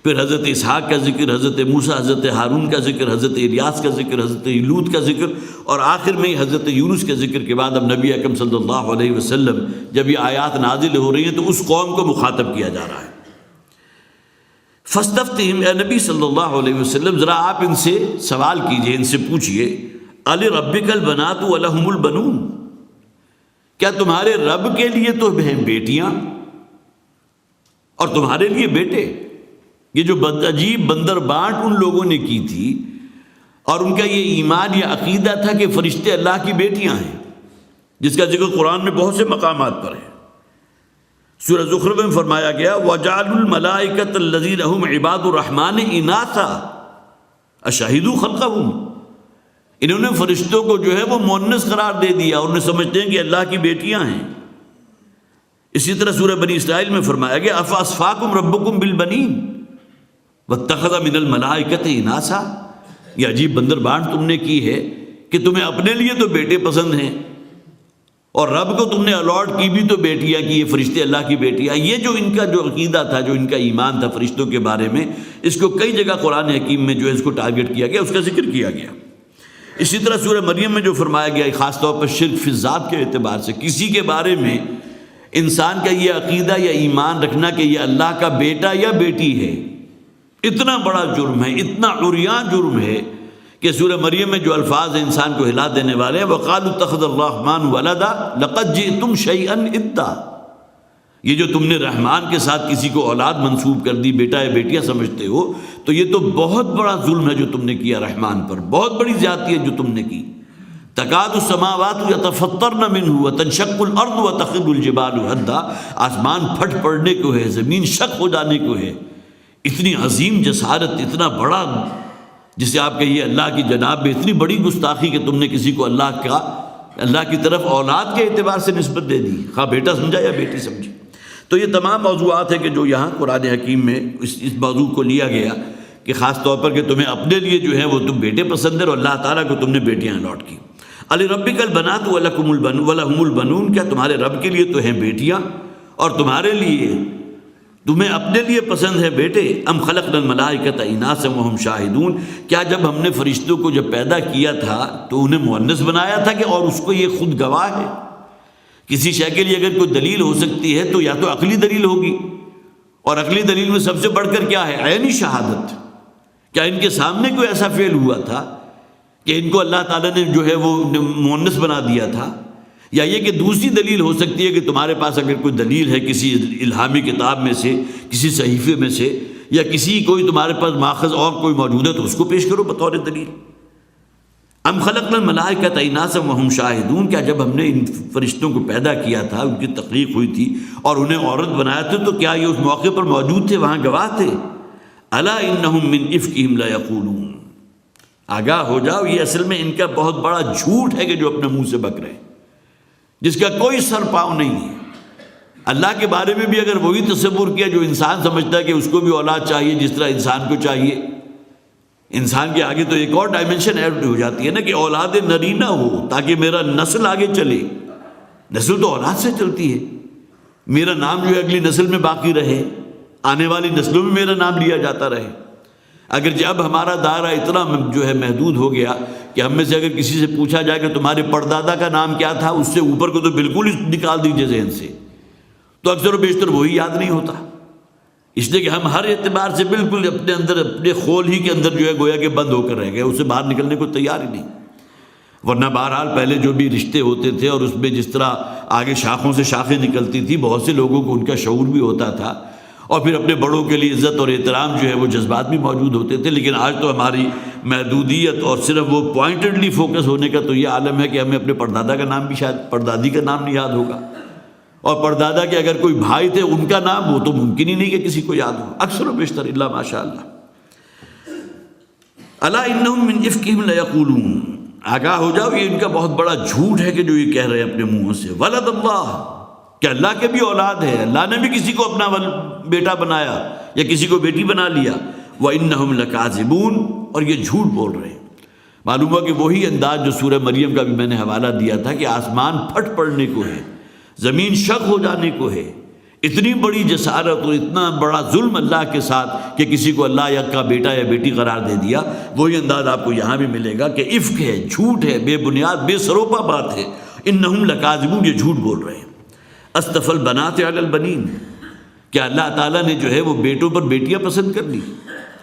پھر حضرت اسحاق کا ذکر، حضرت موسیٰ حضرت ہارون کا ذکر، حضرت الیاس کا ذکر، حضرت لوط کا ذکر، اور آخر میں حضرت یونس کے ذکر کے بعد اب نبی اکرم صلی اللہ علیہ وسلم جب یہ آیات نازل ہو رہی ہیں تو اس قوم کو مخاطب کیا جا رہا ہے. فاستفتہم، اے نبی صلی اللہ علیہ وسلم ذرا آپ ان سے سوال کیجئے، ان سے پوچھئے، أَلِرَبِّكَ الْبَنَاتُ وَلَهُمُ الْبَنُونَ، کیا تمہارے رب کے لیے تو ہیں بیٹیاں اور تمہارے لیے بیٹے؟ یہ جو عجیب بندر بانٹ ان لوگوں نے کی تھی، اور ان کا یہ ایمان، یہ عقیدہ تھا کہ فرشتے اللہ کی بیٹیاں ہیں، جس کا ذکر قرآن میں بہت سے مقامات پر ہے. سورہ زخرف میں فرمایا گیا وَجَعَلُوا الْمَلَائِكَةَ الَّذِينَ هُمْ عِبَادُ الرَّحْمَنِ إِنَاثًا أَشَهِدُوا خَلْقَهُمْ، انہوں نے فرشتوں کو جو ہے وہ مؤنث قرار دے دیا، اور انہیں سمجھتے ہیں کہ اللہ کی بیٹیاں ہیں. اسی طرح سورہ بنی اسرائیل میں فرمایا گیا أَفَأَصْفَاكُمْ رَبُّكُمْ بِالْبَنِينَ وَاتَّخَذَ مِنَ الْمَلَائِكَةِ إِنَاثًا. یہ عجیب بندر بانٹ تم نے کی ہے کہ تمہیں اپنے لیے تو بیٹے پسند ہیں، اور رب کو تم نے الاٹ کی بھی تو بیٹیاں کی، یہ فرشتے اللہ کی بیٹیاں. یہ جو ان کا جو عقیدہ تھا، جو ان کا ایمان تھا فرشتوں کے بارے میں، اس کو کئی جگہ قرآن حکیم میں جو ہے اس کو ٹارگٹ کیا گیا، اس کا ذکر کیا گیا. اسی طرح سورہ مریم میں جو فرمایا گیا خاص طور پر شرک فی الذات کے اعتبار سے، کسی کے بارے میں انسان کا یہ عقیدہ یا ایمان رکھنا کہ یہ اللہ کا بیٹا یا بیٹی ہے، اتنا بڑا جرم ہے، اتنا عریان جرم ہے کہ سورہ مریم میں جو الفاظ ہیں انسان کو ہلا دینے والے ہیں، وَقَالُوا اتَّخَذَ الرَّحْمَنُ وَلَدًا لَقَدْ جِئْتُمْ شَيْئًا إِدًّا. یہ جو تم نے رحمان کے ساتھ کسی کو اولاد منسوب کر دی، بیٹا یا بیٹیاں سمجھتے ہو، تو یہ تو بہت بڑا ظلم ہے جو تم نے کیا رحمان پر، بہت بڑی زیادتی ہے جو تم نے کی. تَكَادُ السَّمَاوَاتُ يَتَفَطَّرْنَ مِنْهُ وَتَنشَقُّ الْأَرْضُ وَتَخِرُّ الْجِبَالُ هَدًّا. آسمان پھٹ پڑنے کو ہے، زمین شق ہو جانے کو ہے. اتنی عظیم جسارت، اتنا بڑا، جسے آپ کہیے اللہ کی جناب میں اتنی بڑی گستاخی کہ تم نے کسی کو اللہ کی طرف اولاد کے اعتبار سے نسبت دے دی، خواہ بیٹا سمجھا یا بیٹی سمجھی. تو یہ تمام موضوعات ہیں کہ جو یہاں قرآن حکیم میں اس موضوع کو لیا گیا کہ خاص طور پر کہ تمہیں اپنے لیے جو ہے وہ تم بیٹے پسند ہے، اور اللہ تعالیٰ کو تم نے بیٹیاں الاٹ کی. أَلِرَبِّكَ الْبَنَاتُ وَلَهُمُ الْبَنُونَ، کیا تمہارے رب کے لیے تو ہیں بیٹیاں اور تمہارے لیے، تمہیں اپنے لیے پسند ہے بیٹے. ام خلقنا الملائکۃ اناثا وہم شاہدون، کیا جب ہم نے فرشتوں کو جب پیدا کیا تھا تو انہیں مؤنث بنایا تھا کہ اور اس کو یہ خود گواہ ہے؟ کسی شے کے لیے اگر کوئی دلیل ہو سکتی ہے تو یا تو عقلی دلیل ہوگی، اور عقلی دلیل میں سب سے بڑھ کر کیا ہے؟ عینی شہادت. کیا ان کے سامنے کوئی ایسا فعل ہوا تھا کہ ان کو اللہ تعالیٰ نے جو ہے وہ مؤنث بنا دیا تھا؟ یا یہ کہ دوسری دلیل ہو سکتی ہے کہ تمہارے پاس اگر کوئی دلیل ہے کسی الہامی کتاب میں سے، کسی صحیفے میں سے، یا کسی کوئی تمہارے پاس ماخذ اور کوئی موجود ہے تو اس کو پیش کرو بطور دلیل. ام خلقنا الملائکۃ اناثا وہم شاہدون، کیا جب ہم نے ان فرشتوں کو پیدا کیا تھا، ان کی تخلیق ہوئی تھی اور انہیں عورت بنایا تھا، تو کیا یہ اس موقع پر موجود تھے، وہاں گواہ تھے؟ الا انہم من افکہم لیقولون، آگاہ ہو جاؤ، یہ اصل میں ان کا بہت بڑا جھوٹ ہے کہ جو اپنے منہ سے بک رہے ہیں، جس کا کوئی سر پاؤں نہیں ہے. اللہ کے بارے میں بھی اگر وہی تصور کیا جو انسان سمجھتا ہے کہ اس کو بھی اولاد چاہیے جس طرح انسان کو چاہیے، انسان کے آگے تو ایک اور ڈائمنشن ایڈ ہو جاتی ہے نا کہ اولاد نرینہ ہو تاکہ میرا نسل آگے چلے. نسل تو اولاد سے چلتی ہے، میرا نام جو ہے اگلی نسل میں باقی رہے، آنے والی نسلوں میں میرا نام لیا جاتا رہے. اگرچہ اب ہمارا دائرہ اتنا جو ہے محدود ہو گیا کہ ہم میں سے اگر کسی سے پوچھا جائے کہ تمہارے پردادا کا نام کیا تھا، اس سے اوپر کو تو بالکل ہی نکال دیجئے ذہن سے، تو اکثر و بیشتر وہی یاد نہیں ہوتا، اس لیے کہ ہم ہر اعتبار سے بالکل اپنے اندر، اپنے خول ہی کے اندر جو ہے گویا کہ بند ہو کر رہ گئے، اس سے باہر نکلنے کو تیار ہی نہیں۔ ورنہ بہرحال پہلے جو بھی رشتے ہوتے تھے اور اس میں جس طرح آگے شاخوں سے شاخیں نکلتی تھی، بہت سے لوگوں کو ان کا شعور بھی ہوتا تھا، اور پھر اپنے بڑوں کے لیے عزت اور احترام جو ہے وہ جذبات بھی موجود ہوتے تھے۔ لیکن آج تو ہماری محدودیت اور صرف وہ پوائنٹڈلی فوکس ہونے کا تو یہ عالم ہے کہ ہمیں اپنے پردادا کا نام بھی شاید پردادی کا نام نہیں یاد ہوگا، اور پردادا کے اگر کوئی بھائی تھے ان کا نام وہ تو ممکن ہی نہیں کہ کسی کو یاد ہو، اکثر و بیشتر الا ماشاء اللہ۔ الا انہم من افکہم لیقولون، آگاہ ہو جاؤ یہ ان کا بہت بڑا جھوٹ ہے کہ جو یہ کہہ رہے ہیں اپنے منہوں سے، ولد اللہ، کہ اللہ کے بھی اولاد ہے، اللہ نے بھی کسی کو اپنا بیٹا بنایا یا کسی کو بیٹی بنا لیا، وَإِنَّهُمْ لَكَاذِبُونَ، اور یہ جھوٹ بول رہے ہیں۔ معلوم ہوا کہ وہی انداز جو سورہ مریم کا بھی میں نے حوالہ دیا تھا کہ آسمان پھٹ پڑنے کو ہے، زمین شق ہو جانے کو ہے، اتنی بڑی جسارت اور اتنا بڑا ظلم اللہ کے ساتھ کہ کسی کو اللہ یا کا بیٹا یا بیٹی قرار دے دیا، وہی انداز آپ کو یہاں بھی ملے گا کہ افک ہے، جھوٹ ہے، بے بنیاد بے سروپا بات ہے۔ انہم لکاذبون، یہ جھوٹ بول رہے ہیں۔ اصطفى البنات علی البنین، کہ اللہ تعالیٰ نے جو ہے وہ بیٹوں پر بیٹیاں پسند کر لی،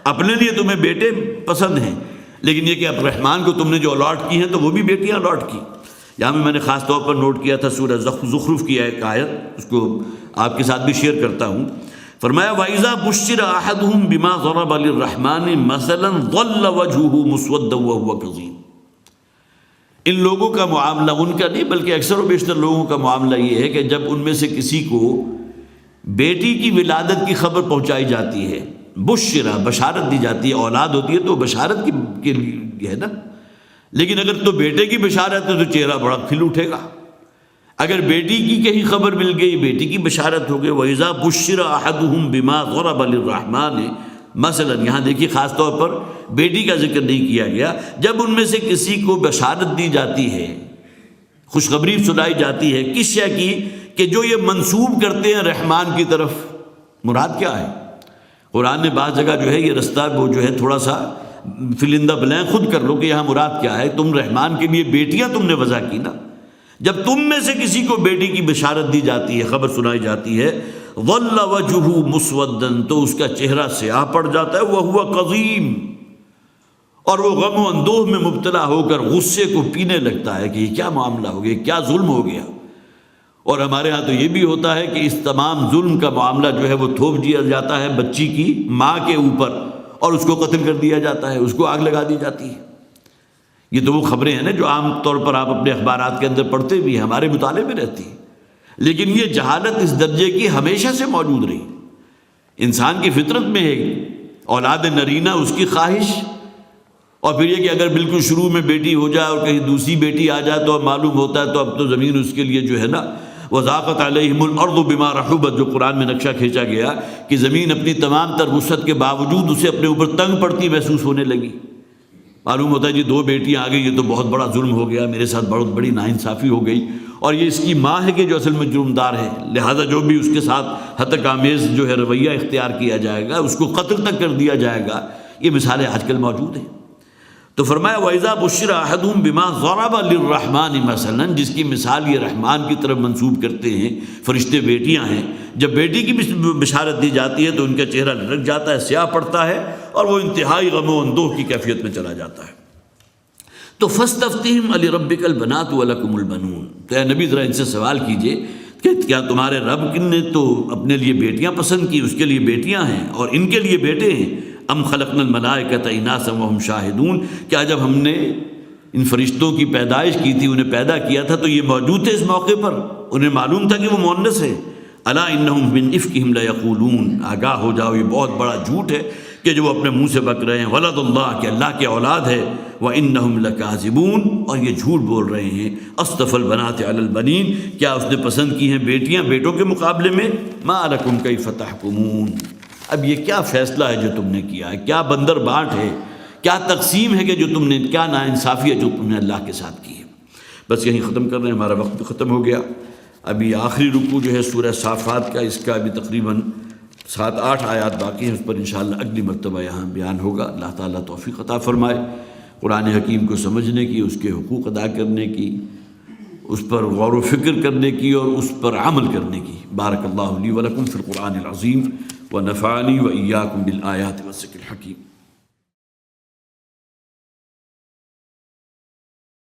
اپنے لیے تمہیں بیٹے پسند ہیں، لیکن یہ کہ اب رحمان کو تم نے جو الاٹ کی ہیں تو وہ بھی بیٹیاں الاٹ کی۔ یہاں میں نے خاص طور پر نوٹ کیا تھا سورہ زخرف کی ایک آیت، اس کو آپ کے ساتھ بھی شیئر کرتا ہوں۔ فرمایا وَإِذَا بُشِّرَ أَحَدُهُم بِمَا ضَرَبَ لِلرَّحْمَنِ مَثَلًا ظَلَّ وَجْهُهُ مُسْوَدًّا وَهُوَ كَظِيمٌ۔ ان لوگوں کا معاملہ، ان کا نہیں بلکہ اکثر و بیشتر لوگوں کا معاملہ یہ ہے کہ جب ان میں سے کسی کو بیٹی کی ولادت کی خبر پہنچائی جاتی ہے، بشرا، بشارت دی جاتی ہے، اولاد ہوتی ہے تو بشارت کے لیے ہے نا، لیکن اگر تو بیٹے کی بشارت ہے تو چہرہ بڑا کھل اٹھے گا، اگر بیٹی کی کہیں خبر مل گئی، بیٹی کی بشارت ہو گئی، وَإِذَا بُشِّرَ أَحَدُهُم بِمَا ضَرَبَ لِلرَّحْمَنِ مثلا، یہاں دیکھیے خاص طور پر بیٹی کا ذکر نہیں کیا گیا، جب ان میں سے کسی کو بشارت دی جاتی ہے، خوشخبری سنائی جاتی ہے، کس شے کی؟ کہ جو یہ منسوب کرتے ہیں رحمان کی طرف۔ مراد کیا ہے؟ قرآن نے بعض جگہ جو ہے یہ رستہ وہ جو ہے تھوڑا سا فل ان دا بلینک خود کر لو کہ یہاں مراد کیا ہے۔ تم رحمان کے لیے بیٹیاں تم نے وضع کی نا، جب تم میں سے کسی کو بیٹی کی بشارت دی جاتی ہے، خبر سنائی جاتی ہے، ظل وجهه مسودا، تو اس کا چہرہ سیاہ پڑ جاتا ہے، وهو قظیم، اور وہ غم و اندوہ میں مبتلا ہو کر غصے کو پینے لگتا ہے کہ یہ کیا معاملہ ہو گیا، کیا ظلم ہو گیا۔ اور ہمارے ہاں تو یہ بھی ہوتا ہے کہ اس تمام ظلم کا معاملہ جو ہے وہ تھوپ دیا جاتا ہے بچی کی ماں کے اوپر، اور اس کو قتل کر دیا جاتا ہے، اس کو آگ لگا دی جاتی ہے۔ یہ تو وہ خبریں ہیں نا جو عام طور پر آپ اپنے اخبارات کے اندر پڑھتے بھی ہیں، ہمارے مطالعے میں رہتی ہیں، لیکن یہ جہالت اس درجے کی ہمیشہ سے موجود رہی۔ انسان کی فطرت میں ہے اولاد نرینہ، اس کی خواہش، اور پھر یہ کہ اگر بالکل شروع میں بیٹی ہو جائے اور کہیں دوسری بیٹی آ جائے تو اب معلوم ہوتا ہے تو اب تو زمین اس کے لیے جو ہے نا، وَضَاقَتْ عَلَيْهِمُ الْأَرْضُ بِمَا رَحُبَتْ، جو قرآن میں نقشہ کھینچا گیا کہ زمین اپنی تمام تر وسعت کے باوجود اسے اپنے اوپر تنگ پڑتی محسوس ہونے لگی۔ معلوم ہوتا ہے جی 2 بیٹیاں آ گئی، یہ تو بہت بڑا ظلم ہو گیا، میرے ساتھ بہت بڑی ناانصافی ہو گئی، اور یہ اس کی ماں ہے کہ جو اصل میں جرمدار ہے، لہذا جو بھی اس کے ساتھ ہتک آمیز جو ہے رویہ اختیار کیا جائے گا، اس کو قتل تک کر دیا جائے گا۔ یہ مثالیں آج کل موجود ہیں۔ تو فرمایا وَإِذَا بُشِّرَ أَحَدُهُم بِمَا ضَرَبَ لِلرَّحْمَنِ مثلا، جس کی مثال یہ رحمان کی طرف منسوب کرتے ہیں، فرشتے بیٹیاں ہیں، جب بیٹی کی بشارت دی جاتی ہے تو ان کا چہرہ لٹک جاتا ہے، سیاہ پڑتا ہے، اور وہ انتہائی غم و اندوہ کی کیفیت میں چلا جاتا ہے۔ تو فَاسْتَفْتِهِمْ أَلِرَبِّكَ الْبَنَاتُ وَلَكُمُ الْبَنُونَ، تو اے نبی ذرا ان سے سوال کیجئے کہ کیا تمہارے رب نے تو اپنے لیے بیٹیاں پسند کی، اس کے لیے بیٹیاں ہیں اور ان کے لیے بیٹے ہیں؟ ام خلقنا الملائکۃ اناثا وہم شاہدون، کیا جب ہم نے ان فرشتوں کی پیدائش کی تھی، انہیں پیدا کیا تھا تو یہ موجود تھے اس موقع پر، انہیں معلوم تھا کہ وہ مؤنث ہے؟ الا انہم من افکہم لیقولون، آگاہ ہو جاؤ یہ بہت بڑا جھوٹ ہے کہ جو وہ اپنے منہ سے بک رہے ہیں، ولد اللہ، کہ اللہ کے اولاد ہے، وانہم لکاذبون، اور یہ جھوٹ بول رہے ہیں۔ اصطفى البنات علی البنین، کیا اس نے پسند کی ہیں بیٹیاں بیٹوں کے مقابلے میں؟ ما لکم کیف تحکمون، اب یہ کیا فیصلہ ہے جو تم نے کیا ہے، کیا بندر بانٹ ہے، کیا تقسیم ہے کہ جو تم نے، کیا ناانصافی ہے جو تم نے اللہ کے ساتھ کی ہے۔ بس یہیں ختم کر رہے ہیں، ہمارا وقت بھی ختم ہو گیا۔ ابھی آخری رکوع جو ہے سورہ صافات کا، اس کا ابھی تقریباً 7-8 آیات باقی ہیں، اس پر انشاءاللہ اگلی مرتبہ یہاں بیان ہوگا۔ اللہ تعالیٰ توفیق عطا فرمائے قرآن حکیم کو سمجھنے کی، اس کے حقوق ادا کرنے کی، اس پر غور و فکر کرنے کی اور اس پر عمل کرنے کی۔ بارک اللہ لی ولکم فی القرآن العظیم ونفعنی وإیاکم بالآیات والذکر الحکیم۔